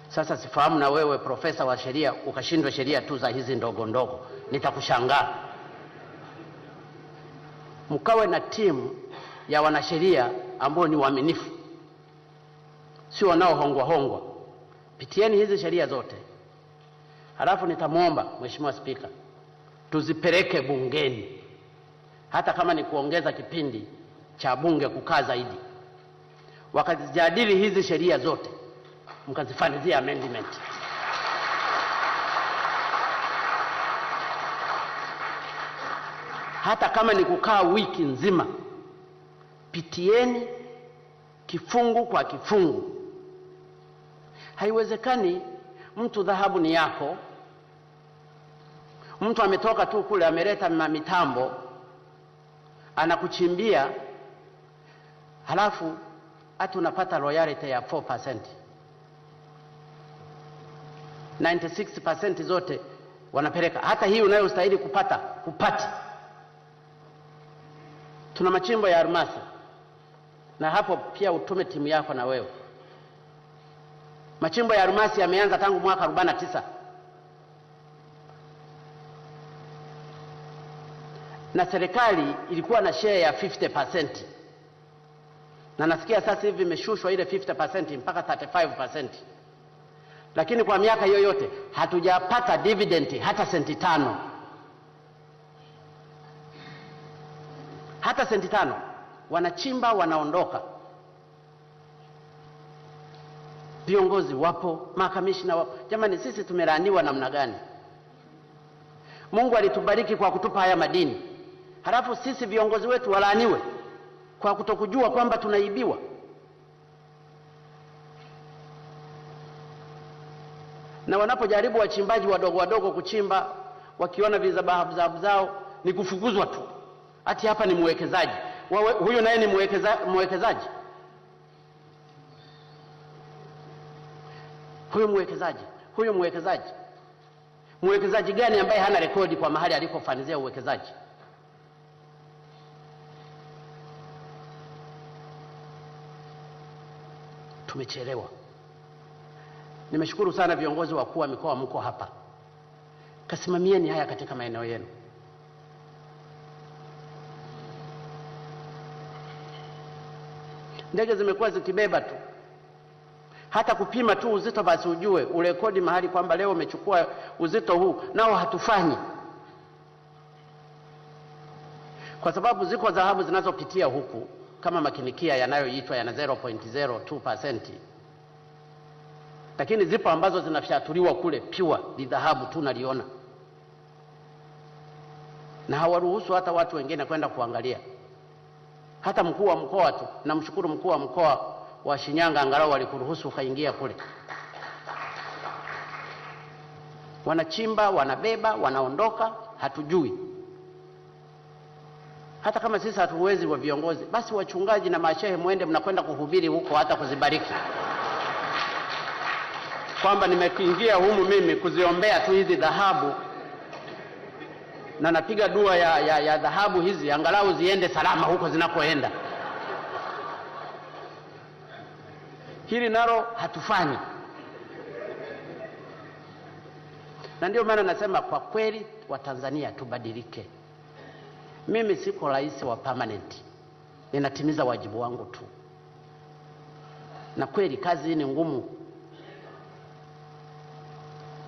Sasa sifahamu na wewe profesa wa sheria ukashindwa sheria tu za hizi ndogo ndogo, nitakushangaa. Mkawe na timu ya wanasheria ambao ni waaminifu, sio wanaohongwa hongwa. Pitieni hizi sheria zote. Halafu nitamwomba Mheshimiwa Spika tuzipeleke bungeni, hata kama ni kuongeza kipindi cha bunge kukaa zaidi, wakazijadili hizi sheria zote, mkazifanyia amendment. Hata kama ni kukaa wiki nzima, pitieni kifungu kwa kifungu. Haiwezekani mtu dhahabu ni yako, mtu ametoka tu kule ameleta mitambo anakuchimbia, halafu hata unapata royalty ya 4%. 96% zote wanapeleka, hata hii unayostahili kupata. Tuna machimbo ya almasi, na hapo pia utume timu yako na wewe. Machimbo ya almasi yameanza tangu mwaka 49. Na serikali ilikuwa na share ya 50%. Na nasikia sasa hivi imeshushwa ile 50% mpaka 35%. Lakini kwa miaka hiyo yote hatujapata dividend hata senti 5. Hata senti 5. Wanachimba wanaondoka. Viongozi wapo, makamishna wapo. Jamani, sisi tumelaaniwa namna gani? Mungu alitubariki kwa kutupa haya madini. Halafu sisi viongozi wetu walaaniwe kwa kutokujua kwamba tunaibiwa. Na wanapojaribu wachimbaji wadogo wadogo kuchimba, wakiona vizababu zao ni kufukuzwa tu. Ati hapa ni mwekezaji. Huyo naye ni mwekezaji. Huyo mwekezaji. Mwekezaji gani ambaye hana rekodi kwa mahali alikofanyia uwekezaji? Tumechelewa. Nimeshukuru sana viongozi wakuu wa mikoa mko hapa. Kasimamieni haya katika maeneo yenu. Ndege zimekuwa zikibeba tu. Hata kupima tu uzito basi ujue, urekodi mahali kwamba leo umechukua uzito huu, nao hatufanyi. Kwa sababu ziko dhahabu zinazopitia huku kama makinikia yanayoitwa yana 0.02%. Lakini zipo ambazo zinafyatuliwa kule pure, ni dhahabu tu naliona. Na hawaruhusu hata watu wengine kwenda kuangalia. Hata mkuu wa mkoa tu, namshukuru mkuu wa mkoa wa Shinyanga angalau walikuruhusu ukaingia kule. Wanachimba, wanabeba, wanaondoka, hatujui. Hata kama sisi hatuwezi wa viongozi, basi wachungaji na mashehe muende mnakwenda kuhubiri huko hata kuzibariki. Kwamba nimeingia humu mimi kuziombea tu hizi dhahabu na napiga dua ya dhahabu hizi angalau ziende salama huko zinakoenda. Hili nalo hatufanyi. Na ndio maana nasema kwa kweli wa Tanzania tubadilike. Mimi siko rais wa permanent. Ninatimiza wajibu wangu tu. Na kweli kazi hii ni ngumu.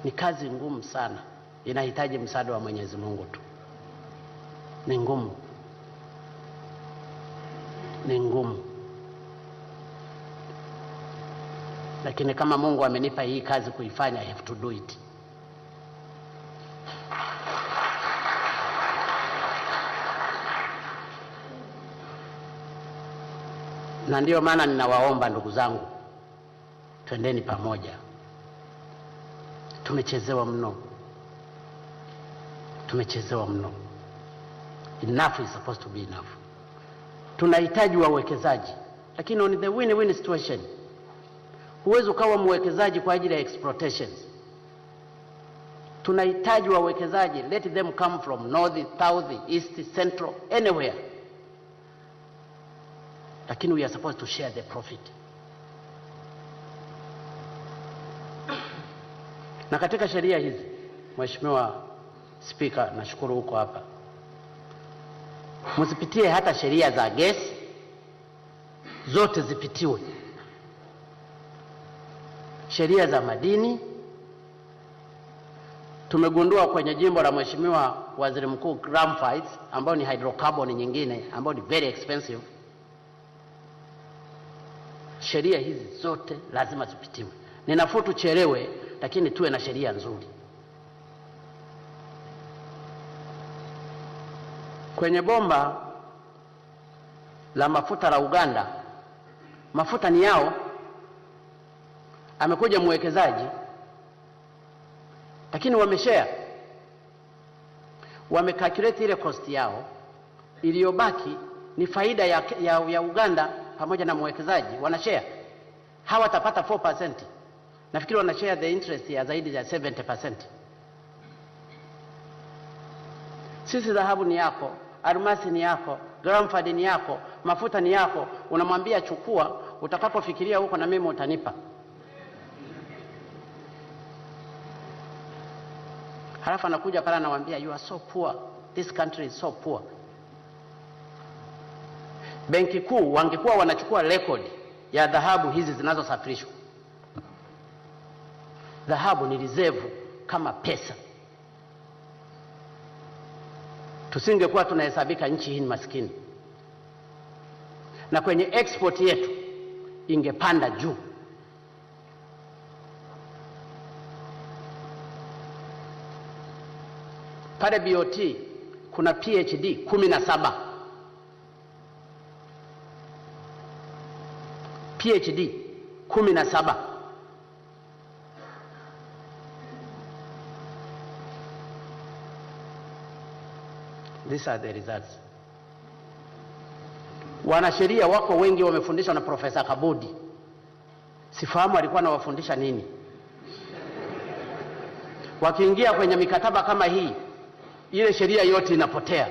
Ni kazi ngumu sana. Inahitaji msaada wa Mwenyezi Mungu tu. Ni ngumu. Ni ngumu. Lakini kama Mungu amenipa hii kazi kuifanya, I have to do it. Na ndio maana ninawaomba ndugu zangu, twendeni pamoja. Tumechezewa mno. Tumechezewa mno. Enough is supposed to be enough. Tunahitaji wawekezaji, lakini on the win-win situation. Huwezi ukawa mwekezaji kwa ajili ya exploitations. Tunahitaji wawekezaji, let them come from north, south, east, central, anywhere. Lakini we are supposed to share the profit. Na katika sheria hizi, Mheshimiwa Spika, nashukuru huko hapa, msipitie hata sheria za gesi, zote zipitiwe. Sheria za madini, tumegundua kwenye jimbo la Mheshimiwa Waziri Mkuu graphite, ambao ni hydrocarbon nyingine, ambao ni very expensive. Sheria hizi zote lazima zipitiwe. Ninafuu tuchelewe, lakini tuwe na sheria nzuri. Kwenye bomba la mafuta la Uganda, mafuta ni yao. Amekuja mwekezaji, lakini wameshare. Wamecalculate ile cost yao, iliyobaki ni faida ya Uganda pamoja na mwekezaji, wanashare. Hawatapata 4%. Nafikiri wanashare the interest ya zaidi ya 70%. Sisi dhahabu ni yako, almasi ni yako, graphite ni yako, mafuta ni yako. Unamwambia chukua, utakapofikiria huko na mimi utanipa. Halafu anakuja pale anawaambia you are so poor, this country is so poor. Benki Kuu wangekuwa wanachukua rekodi ya dhahabu hizi zinazosafirishwa. Dhahabu ni reserve kama pesa. Tusingekuwa tunahesabika nchi hii ni maskini. Na kwenye export yetu ingepanda juu. Pale BOT kuna PhD 17. PhD 17. These are the results. Wanasheria wako wengi wamefundishwa na Profesa Kabudi. Sifahamu alikuwa anawafundisha nini. Wakiingia kwenye mikataba kama hii, ile sheria yote inapotea.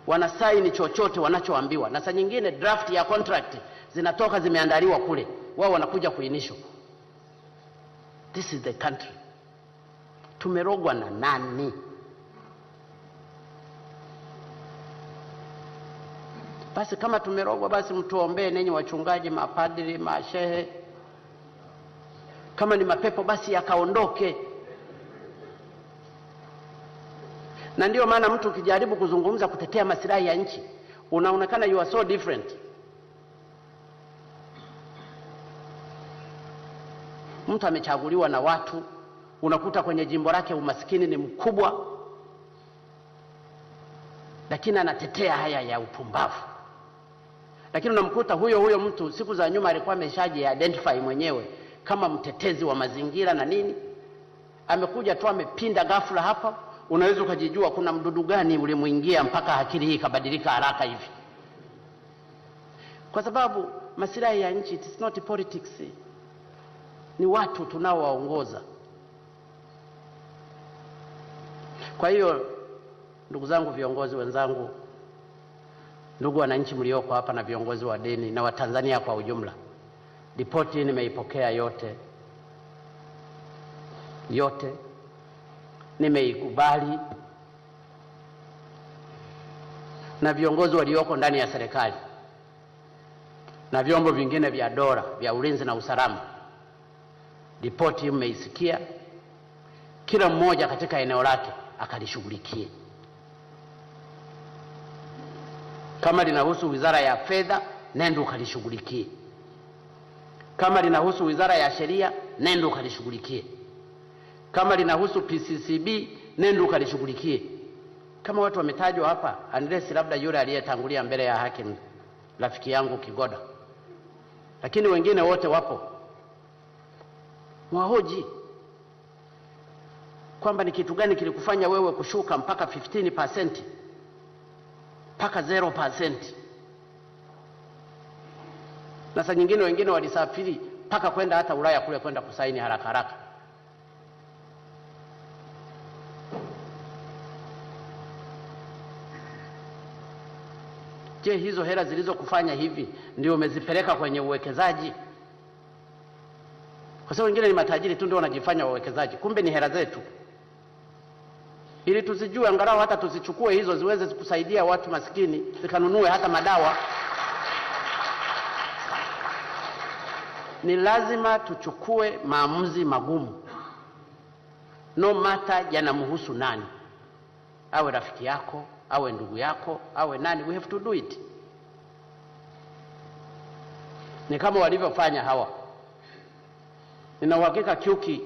Wanasaini chochote wanachoambiwa. Na saa nyingine draft ya contract zinatoka zimeandaliwa kule. Wao wanakuja kuinishwa. This is the country. Tumerogwa na nani? Basi kama tumerogwa, basi mtuombee nenyi wachungaji, mapadri, mashehe. Kama ni mapepo basi yakaondoke. Na ndio maana mtu ukijaribu kuzungumza kutetea maslahi ya nchi, unaonekana you are so different. Mtu amechaguliwa na watu, unakuta kwenye jimbo lake umaskini ni mkubwa, lakini anatetea haya ya upumbavu. Lakini unamkuta huyo mtu siku za nyuma alikuwa ameshaji identify mwenyewe kama mtetezi wa mazingira na nini. Amekuja tu amepinda ghafla hapa, unaweza ukajijua kuna mdudu gani ulimuingia mpaka akili hii kabadilika haraka hivi. Kwa sababu maslahi ya nchi, it is not politics. Ni watu tunaowaongoza. Kwa hiyo ndugu zangu, viongozi wenzangu, ndugu wananchi mlioko hapa na viongozi wa dini na Watanzania kwa ujumla, ripoti nimeipokea yote nimeikubali, na viongozi walioko ndani ya serikali na vyombo vingine vya dola vya ulinzi na usalama, ripoti mmeisikia. Kila mmoja katika eneo lake akalishughulikie. Kama linahusu Wizara ya Fedha, nenda ukalishughulikie. Kama linahusu Wizara ya Sheria, nenda ukalishughulikie. Kama linahusu PCCB, nenda ukalishughulikie. Kama watu wametajwa hapa, unless labda yule aliyetangulia mbele ya haki rafiki yangu Kigoda, lakini wengine wote wapo. Mwahoji kwamba ni kitu gani kilikufanya wewe kushuka mpaka 15% mpaka 0%. Na saa nyingine wengine walisafiri mpaka kwenda hata Ulaya kule kwenda kusaini haraka. Je, hizo hela zilizokufanya hivi ndio umezipeleka kwenye uwekezaji? Kwa sababu wengine ni matajiri tu ndio wanajifanya wawekezaji, kumbe ni hela zetu. Ili tuzijue angalau hata tuzichukue hizo ziweze kusaidia watu maskini, zikanunue hata madawa. Ni lazima tuchukue maamuzi magumu. No matter yanamhusu nani. Awe rafiki yako, awe ndugu yako, awe nani, we have to do it. Ni kama walivyofanya hawa. Nina uhakika Kiuki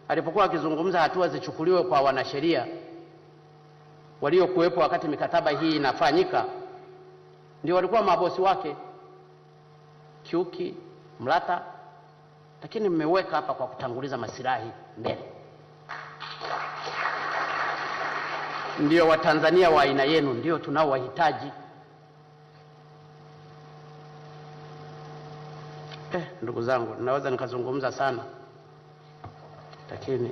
alipokuwa akizungumza hatua zichukuliwe kwa wanasheria waliokuwepo wakati mikataba hii inafanyika, ndio walikuwa mabosi wake, Kiuki, Mlata, lakini mmeweka hapa kwa kutanguliza maslahi mbele. Ndio Watanzania wa aina yenu ndio tunaowahitaji. Ndugu zangu, naweza nikazungumza sana, lakini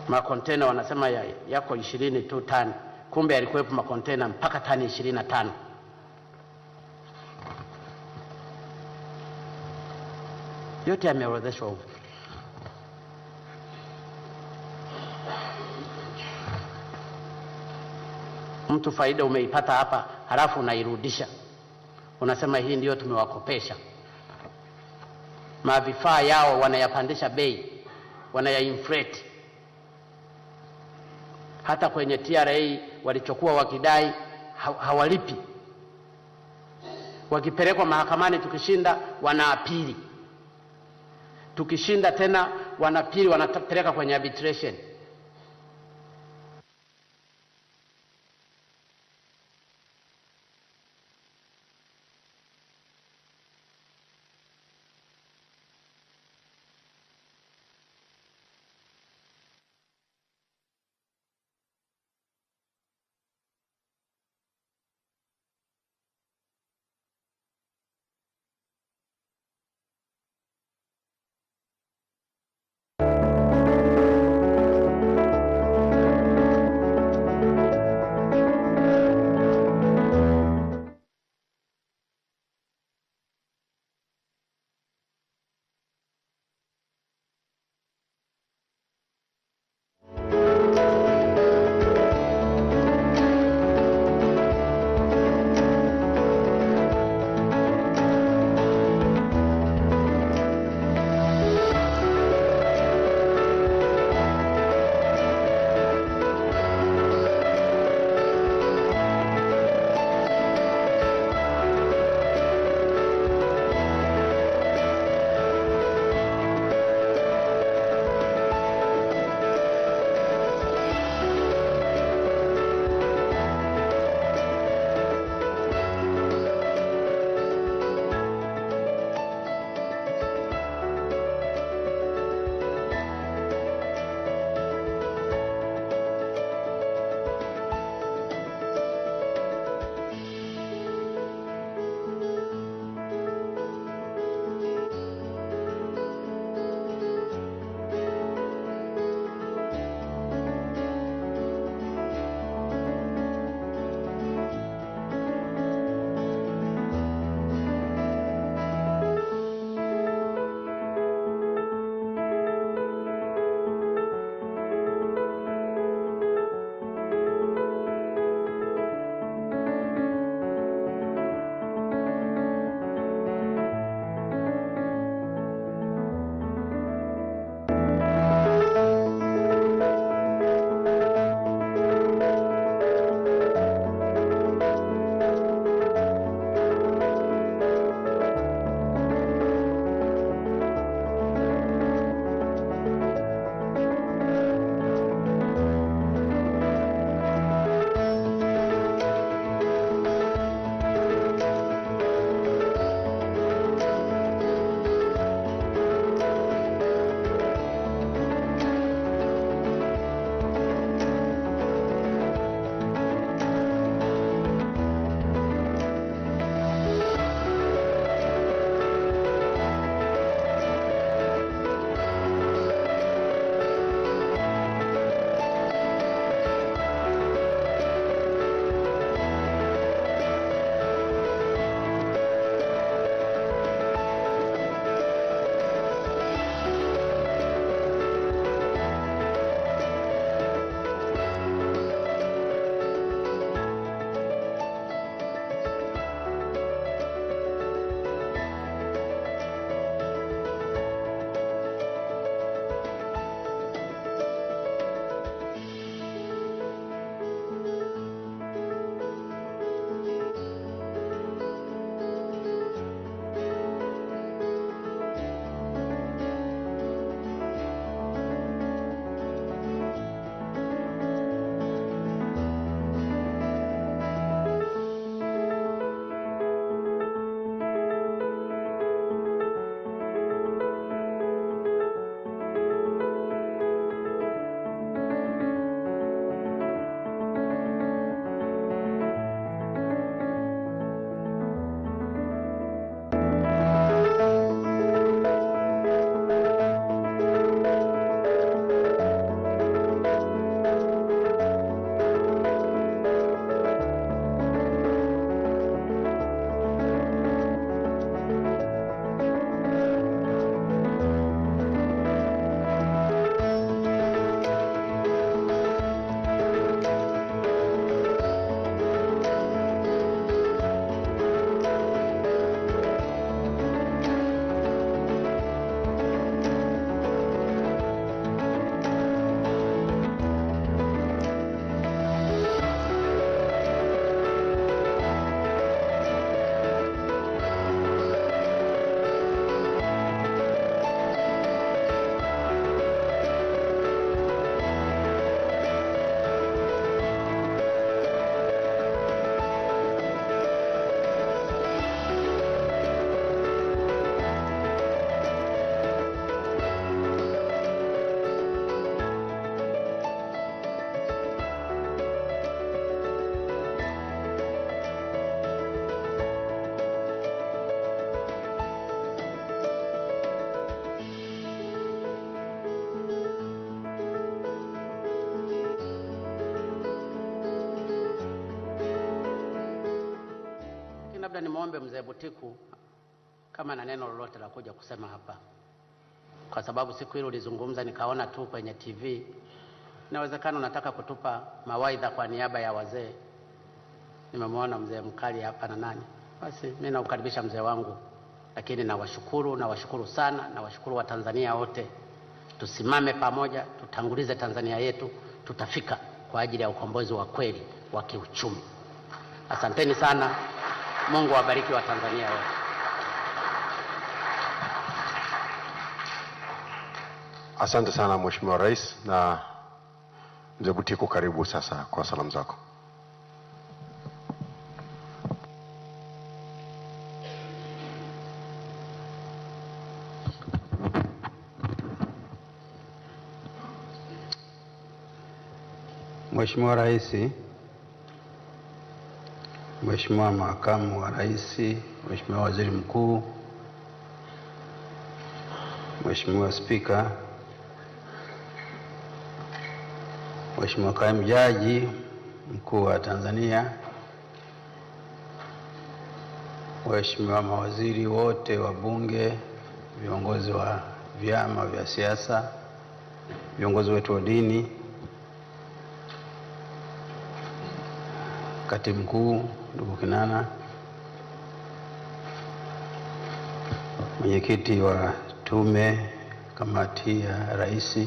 makontena wanasema yako 20 tu tani, kumbe yalikuwepo makontena mpaka tani 25. Yote yameorodheshwa huko. Mtu faida umeipata hapa, halafu unairudisha, unasema hii ndio tumewakopesha. Mavifaa yao wanayapandisha bei, wanayainflate. Hata kwenye TRA walichokuwa wakidai hawalipi. Wakipelekwa mahakamani, tukishinda wanaapili, tukishinda tena wanapili, wanapeleka kwenye arbitration. labda nimwombe mzee Butiku kama na neno lolote la kuja kusema hapa, kwa sababu siku ile ulizungumza nikaona tu kwenye TV. Inawezekana unataka kutupa mawaidha kwa niaba ya wazee. Nimemwona mzee Mkali hapa na nani. Basi mimi naukaribisha mzee wangu, lakini nawashukuru sana, nawashukuru wa Tanzania wote. Tusimame pamoja, tutangulize Tanzania yetu, tutafika kwa ajili ya ukombozi wa kweli wa kiuchumi. Asanteni sana. Mungu awabariki wa Tanzania wote. Asante sana Mheshimiwa Rais, na Mzee Butiku, karibu sasa kwa salamu zako. Mheshimiwa Rais, Mheshimiwa Makamu wa Rais, Mheshimiwa Waziri Mkuu, Mheshimiwa Spika, Mheshimiwa Kaimu Jaji Mkuu wa Tanzania, Mheshimiwa mawaziri wote wa Bunge, viongozi wa vyama vya siasa, viongozi wetu wa dini, Katibu Mkuu ndugu Kinana, mwenyekiti wa tume, kamati ya Rais,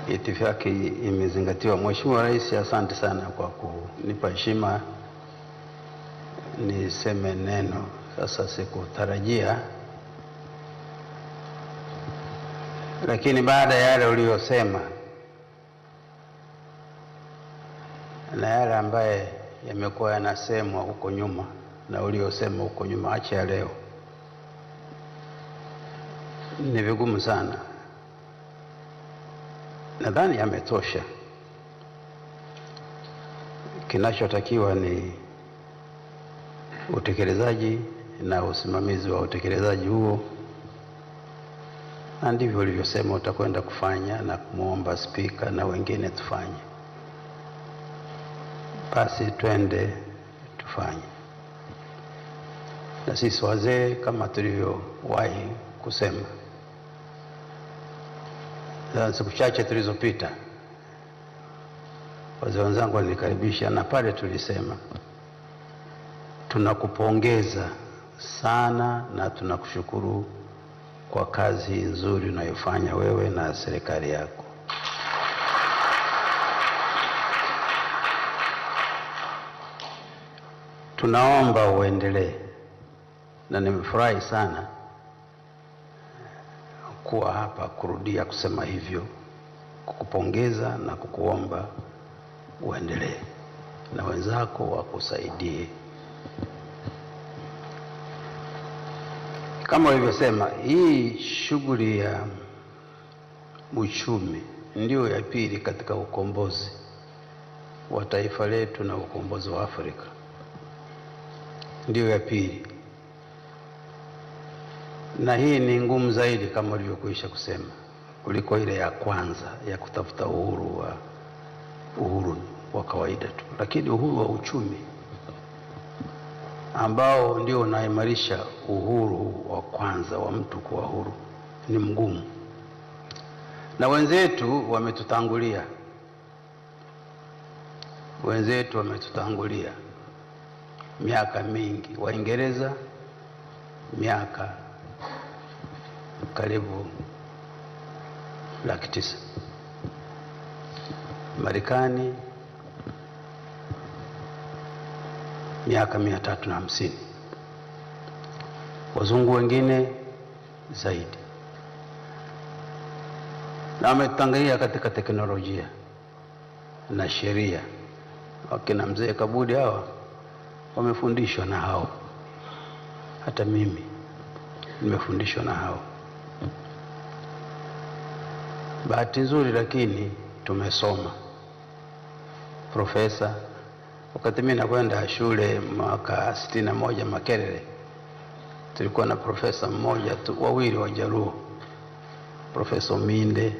itifaki imezingatiwa. Mheshimiwa Rais, asante sana kwa kunipa heshima niseme neno. Sasa sikutarajia, lakini baada ya yale uliyosema na yale ambaye yamekuwa yanasemwa huko nyuma na uliyosema huko nyuma, acha leo, ni vigumu sana. Nadhani yametosha. Kinachotakiwa ni utekelezaji na usimamizi wa utekelezaji huo, na ndivyo ulivyosema utakwenda kufanya na kumwomba Spika na wengine tufanye. Basi twende tufanye. Na sisi wazee kama tulivyowahi kusema siku chache tulizopita, wazee wenzangu walinikaribisha na pale tulisema tunakupongeza sana na tunakushukuru kwa kazi nzuri unayofanya wewe na serikali yako. Tunaomba uendelee, na nimefurahi sana kuwa hapa kurudia kusema hivyo, kukupongeza na kukuomba uendelee na wenzako wakusaidie. Kama ulivyosema, hii shughuli ya uchumi ndio ya pili katika ukombozi wa taifa letu na ukombozi wa Afrika. Ndio ya pili, na hii ni ngumu zaidi kama ulivyokwisha kusema kuliko ile ya kwanza ya kutafuta uhuru wa kawaida tu. Lakini uhuru wa uchumi ambao ndio unaimarisha uhuru wa kwanza wa mtu kuwa huru ni mgumu, na wenzetu wametutangulia miaka mingi. Waingereza miaka karibu 900, Marekani miaka 350, wazungu wengine zaidi, na wametangulia katika teknolojia na sheria. Wakina mzee Kabudi hawa wamefundishwa na hao, hata mimi nimefundishwa na hao. Bahati nzuri lakini tumesoma. Profesa, wakati mimi nakwenda shule mwaka 61 Makerere, tulikuwa na profesa mmoja tu, wawili wa Jaruo, Profesa Minde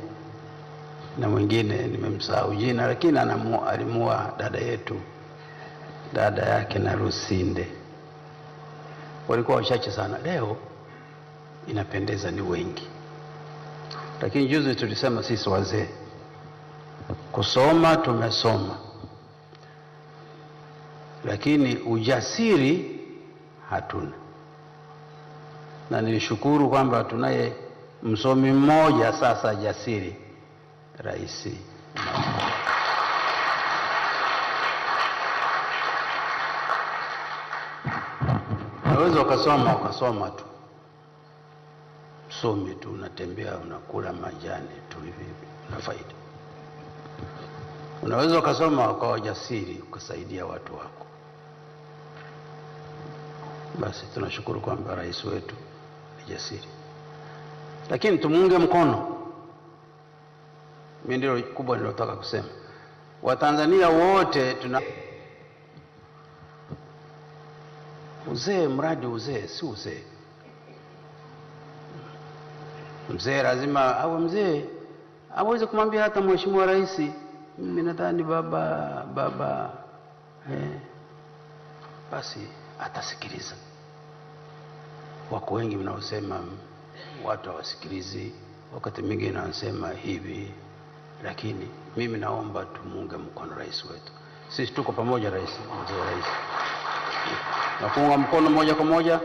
na mwingine nimemsahau jina, lakini alimua dada yetu dada yake na Rusinde. Walikuwa wachache sana, leo inapendeza ni wengi. Lakini juzi tulisema sisi wazee kusoma tumesoma, lakini ujasiri hatuna. Na nilishukuru kwamba tunaye msomi mmoja sasa jasiri, Rais. Unaweza ukasoma tu, somi tu, unatembea unakula majani tu hivi, una faida. Unaweza ukasoma ukawa jasiri ukasaidia watu wako. Basi tunashukuru kwamba rais wetu ni jasiri, lakini tumuunge mkono. Mimi ndio kubwa nilotaka kusema. Watanzania wote tuna uzee, mradi uzee si uzee. Mzee lazima awe mzee, aweze kumwambia hata mheshimiwa rais, mimi nadhani baba basi atasikiliza. Wako wengi wanaosema watu hawasikilizi, wakati mwingine wanasema hivi, lakini mimi naomba tumuunge mkono rais wetu. Sisi tuko pamoja rais, mzee rais. Na kuunga mkono moja kwa moja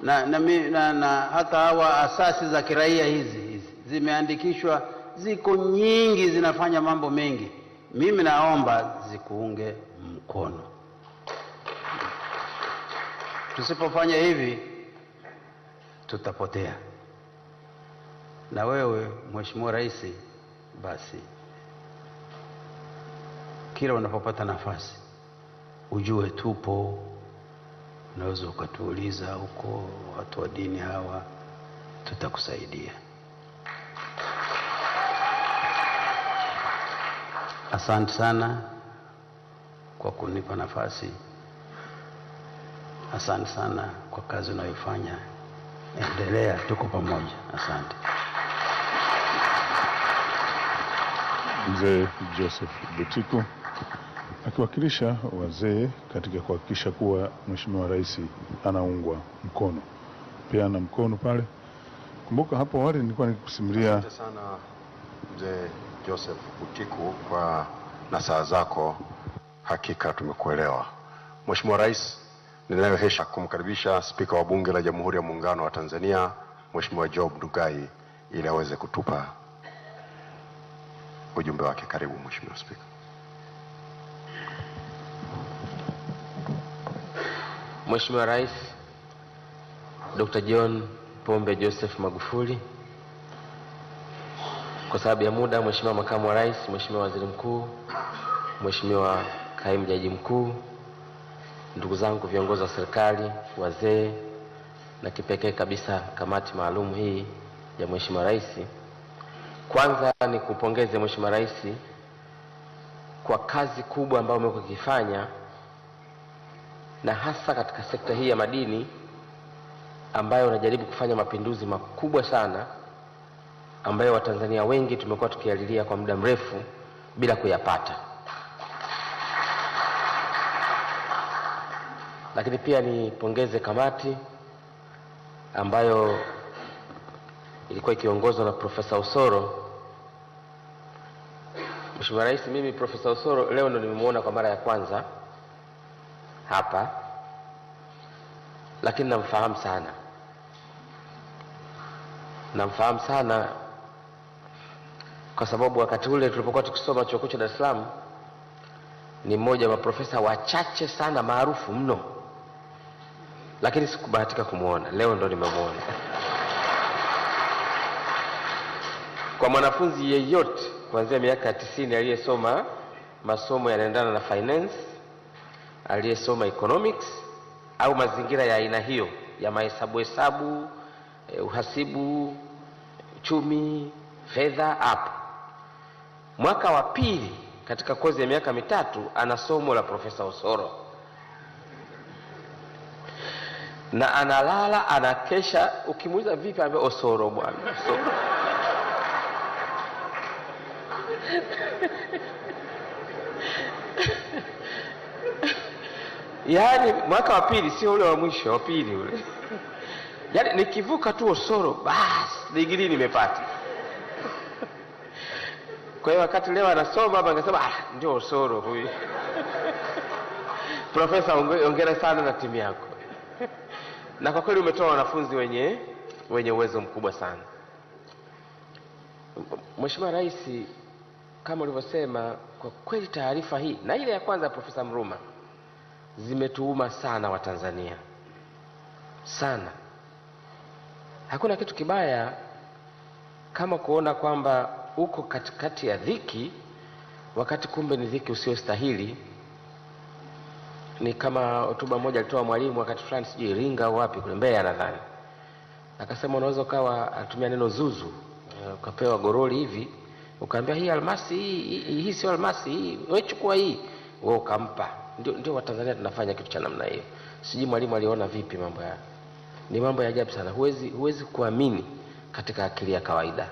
na hata hawa asasi za kiraia hizi zimeandikishwa, ziko nyingi, zinafanya mambo mengi. Mimi naomba zikuunge mkono. Tusipofanya hivi tutapotea. Na wewe mheshimiwa rais, basi kila unapopata nafasi ujue tupo. Unaweza ukatuuliza huko, watu wa dini hawa, tutakusaidia. Asante sana kwa kunipa nafasi. Asante sana kwa kazi unayofanya. Endelea, tuko pamoja. Asante. Mzee Joseph Butiku akiwakilisha wazee katika kuhakikisha kuwa mheshimiwa rais anaungwa mkono. Pia ana mkono pale. Kumbuka hapo awali nilikuwa nikikusimulia. Asante sana Mzee Joseph Butiku kwa nasaha zako. Hakika tumekuelewa. Mheshimiwa rais, ninayo heshima kumkaribisha Spika wa Bunge la Jamhuri ya Muungano wa Tanzania, Mheshimiwa Job Ndugai, ili aweze kutupa ujumbe wake. Karibu Mheshimiwa Spika. Mheshimiwa Rais Dr. John Pombe Joseph Magufuli, kwa sababu ya muda, Mheshimiwa Makamu wa Rais, Mheshimiwa Waziri Mkuu, Mheshimiwa Kaimu Jaji Mkuu, ndugu zangu viongozi wa serikali, wazee, na kipekee kabisa kamati maalum hii ya Mheshimiwa Rais. Kwanza ni kupongeze Mheshimiwa Rais kwa kazi kubwa ambayo umekuwa ukifanya, na hasa katika sekta hii ya madini ambayo unajaribu kufanya mapinduzi makubwa sana ambayo Watanzania wengi tumekuwa tukiyalilia kwa muda mrefu bila kuyapata. Lakini pia nipongeze kamati ambayo ilikuwa ikiongozwa na Profesa Osoro. Mheshimiwa Rais, mimi Profesa Osoro leo ndo nimemuona kwa mara ya kwanza hapa, lakini namfahamu sana. Namfahamu sana kwa sababu wakati ule tulipokuwa tukisoma chuo kikuu cha Dar es Salaam, ni mmoja wa profesa wachache sana maarufu mno, lakini sikubahatika kumuona. Leo ndo nimemuona. Kwa mwanafunzi yeyote kuanzia miaka 90 aliyesoma masomo yanaendana na finance, aliyesoma economics au mazingira ya aina hiyo ya mahesabu, uhasibu, uchumi, fedha, hapo mwaka wa pili katika kozi ya miaka mitatu ana somo la Profesa Osoro, na analala anakesha. Ukimuuliza vipi, ambaye Osoro bwana, Osoro. Yaani mwaka wa pili, sio ule wa mwisho, wa pili ule. Yaani nikivuka tu Osoro basi degree nimepata. Kwa hiyo wakati leo anasoma hapa angesema ndio Osoro huyu. Profesa, hongera sana na timu yako. Na kwa kweli umetoa wanafunzi wenye uwezo mkubwa sana. Mheshimiwa Rais, kama ulivyosema, kwa kweli taarifa hii na ile ya kwanza ya Profesa Mruma zimetuuma sana Watanzania. Sana. Hakuna kitu kibaya kama kuona kwamba uko katikati ya dhiki wakati kumbe ni dhiki usiyostahili. Ni kama hotuba moja alitoa mwalimu wakati fulani, sijui Iringa au wapi kule Mbeya nadhani. Akasema unaweza ukawa anatumia neno zuzu, ukapewa goroli hivi, ukaambia hii almasi hii sio almasi hii, wewe chukua hii, wewe ukampa. Ndio Watanzania tunafanya kitu cha namna hiyo. Sijui mwalimu aliona vipi mambo haya. Ni mambo ya ajabu sana. Huwezi kuamini katika akili ya kawaida.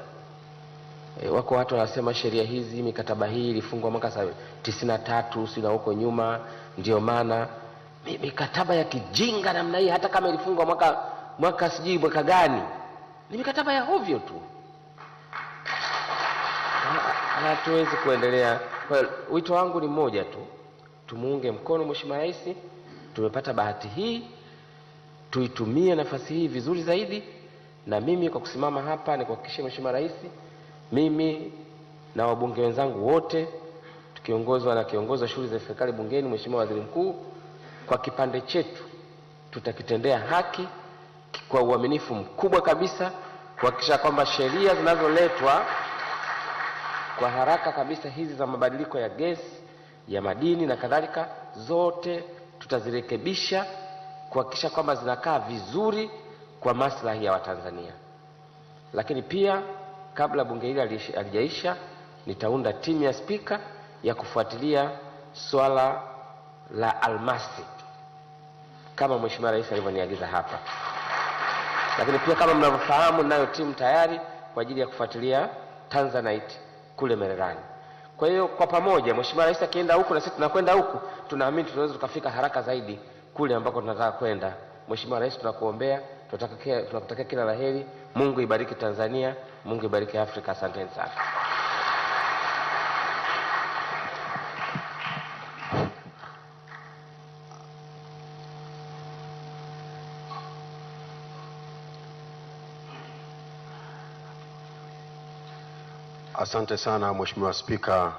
Wako watu wanasema sheria hizi, mikataba hii ilifungwa mwaka 93 sina huko nyuma, ndio maana mikataba ya kijinga namna hii, hata kama ilifungwa mwaka sijui mwaka gani, ni mikataba ya hovyo tu. Hatuwezi kuendelea. Kwa hiyo wito wangu ni mmoja tu, tumuunge mkono Mheshimiwa Rais. Tumepata bahati hii, tuitumie nafasi hii vizuri zaidi. Na mimi kwa kusimama hapa ni kuhakikishia Mheshimiwa Rais, mimi na wabunge wenzangu wote tukiongozwa na kiongozi wa shughuli za serikali bungeni Mheshimiwa Waziri Mkuu, kwa kipande chetu tutakitendea haki kwa uaminifu mkubwa kabisa, kuhakikisha kwamba sheria zinazoletwa kwa haraka kabisa hizi za mabadiliko ya gesi, ya madini na kadhalika, zote tutazirekebisha kuhakikisha kwamba zinakaa vizuri kwa maslahi ya Watanzania. Lakini pia kabla bunge hili halijaisha, nitaunda timu ya spika ya kufuatilia swala la almasi kama Mheshimiwa Rais alivyoniagiza hapa. Lakini pia kama mnavyofahamu, nayo timu tayari kwa ajili ya kufuatilia Tanzanite kule Mererani. Kwa hiyo kwa pamoja, Mheshimiwa Rais akienda huku na sisi tunakwenda huku, tunaamini tunaweza tukafika haraka zaidi kule ambako tunataka kwenda. Mheshimiwa Rais, tunakuombea, tunakutakia kila laheri. Mungu ibariki Tanzania, Mungu ibariki Afrika. Asanteni sana. Asante sana Mheshimiwa Spika,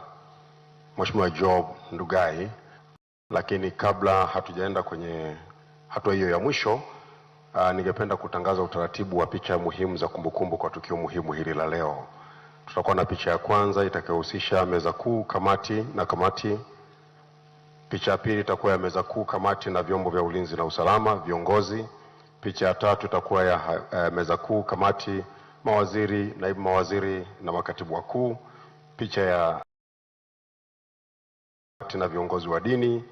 Mheshimiwa Job Ndugai. Lakini kabla hatujaenda kwenye hatua hiyo ya mwisho, ningependa kutangaza utaratibu wa picha muhimu za kumbukumbu kwa tukio muhimu hili la leo. Tutakuwa na picha ya kwanza itakayohusisha meza kuu, kamati na kamati. Picha ya pili itakuwa ya meza kuu, kamati na vyombo vya ulinzi na usalama, viongozi. Picha ya tatu itakuwa ya meza kuu, kamati, mawaziri, naibu mawaziri na makatibu wakuu. Picha ya na viongozi wa dini.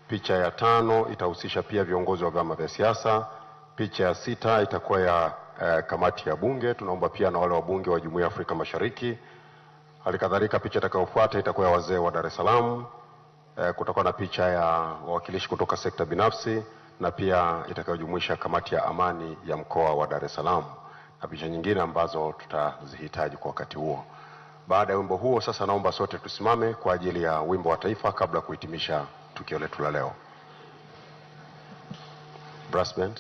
Picha ya tano itahusisha pia viongozi wa vyama vya siasa. Picha ya sita itakuwa ya kamati ya bunge, tunaomba pia na wale wabunge wa Jumuiya ya Afrika Mashariki. Halikadhalika picha itakayofuata itakuwa ya wazee wa Dar es Salaam. Kutakuwa na picha ya wawakilishi kutoka sekta binafsi na pia itakayojumuisha kamati ya amani ya mkoa wa Dar es Salaam na picha nyingine ambazo tutazihitaji kwa wakati huo. Baada ya wimbo huo, sasa naomba sote tusimame kwa ajili ya wimbo wa taifa kabla ya kuhitimisha tukio letu la leo. Brass band.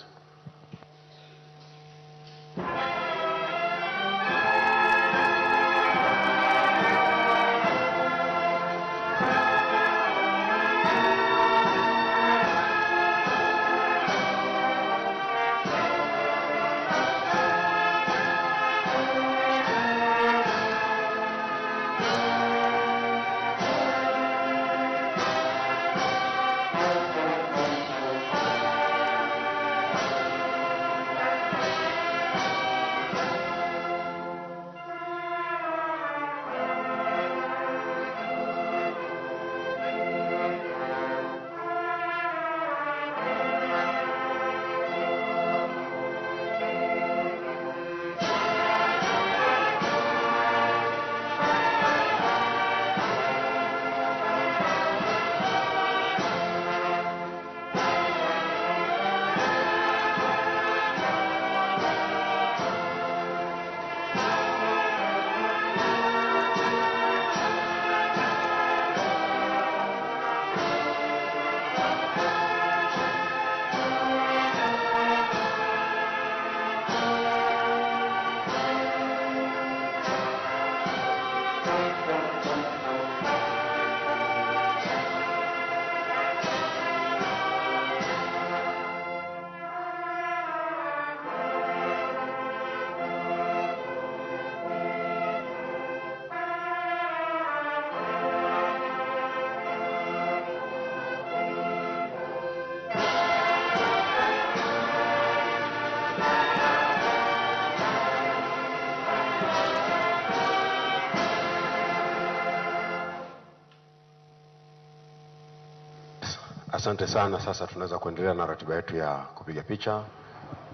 Asante sana. Sasa tunaweza kuendelea na ratiba yetu ya kupiga picha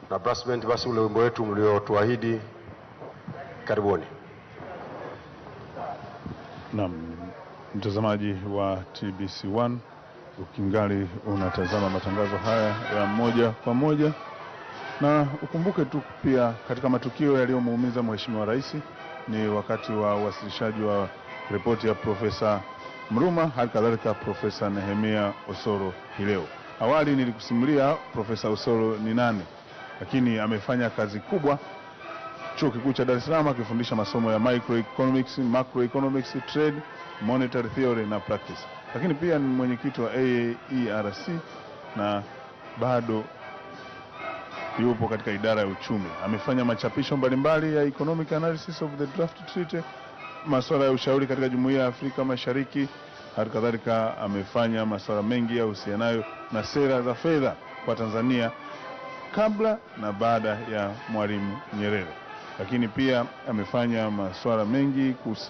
na brass band. Basi ule wimbo wetu mliotuahidi, karibuni. Naam, mtazamaji wa TBC1, ukingali unatazama matangazo haya ya moja kwa moja, na ukumbuke tu pia katika matukio yaliyomuumiza Mheshimiwa Rais ni wakati wa uwasilishaji wa ripoti ya Profesa Mruma, hali kadhalika Profesa Nehemia Osoro hii leo. Awali nilikusimulia Profesa Osoro ni nani, lakini amefanya kazi kubwa Chuo Kikuu cha Dar es Salaam akifundisha masomo ya microeconomics, macroeconomics, trade, monetary theory na practice. Lakini pia ni mwenyekiti wa AERC na bado yupo katika idara ya uchumi. Amefanya machapisho mbalimbali ya economic analysis of the draft treaty, masuala ya ushauri katika Jumuiya ya Afrika Mashariki. Hali kadhalika amefanya masuala mengi yahusianayo na sera za fedha kwa Tanzania kabla na baada ya Mwalimu Nyerere. Lakini pia amefanya masuala mengi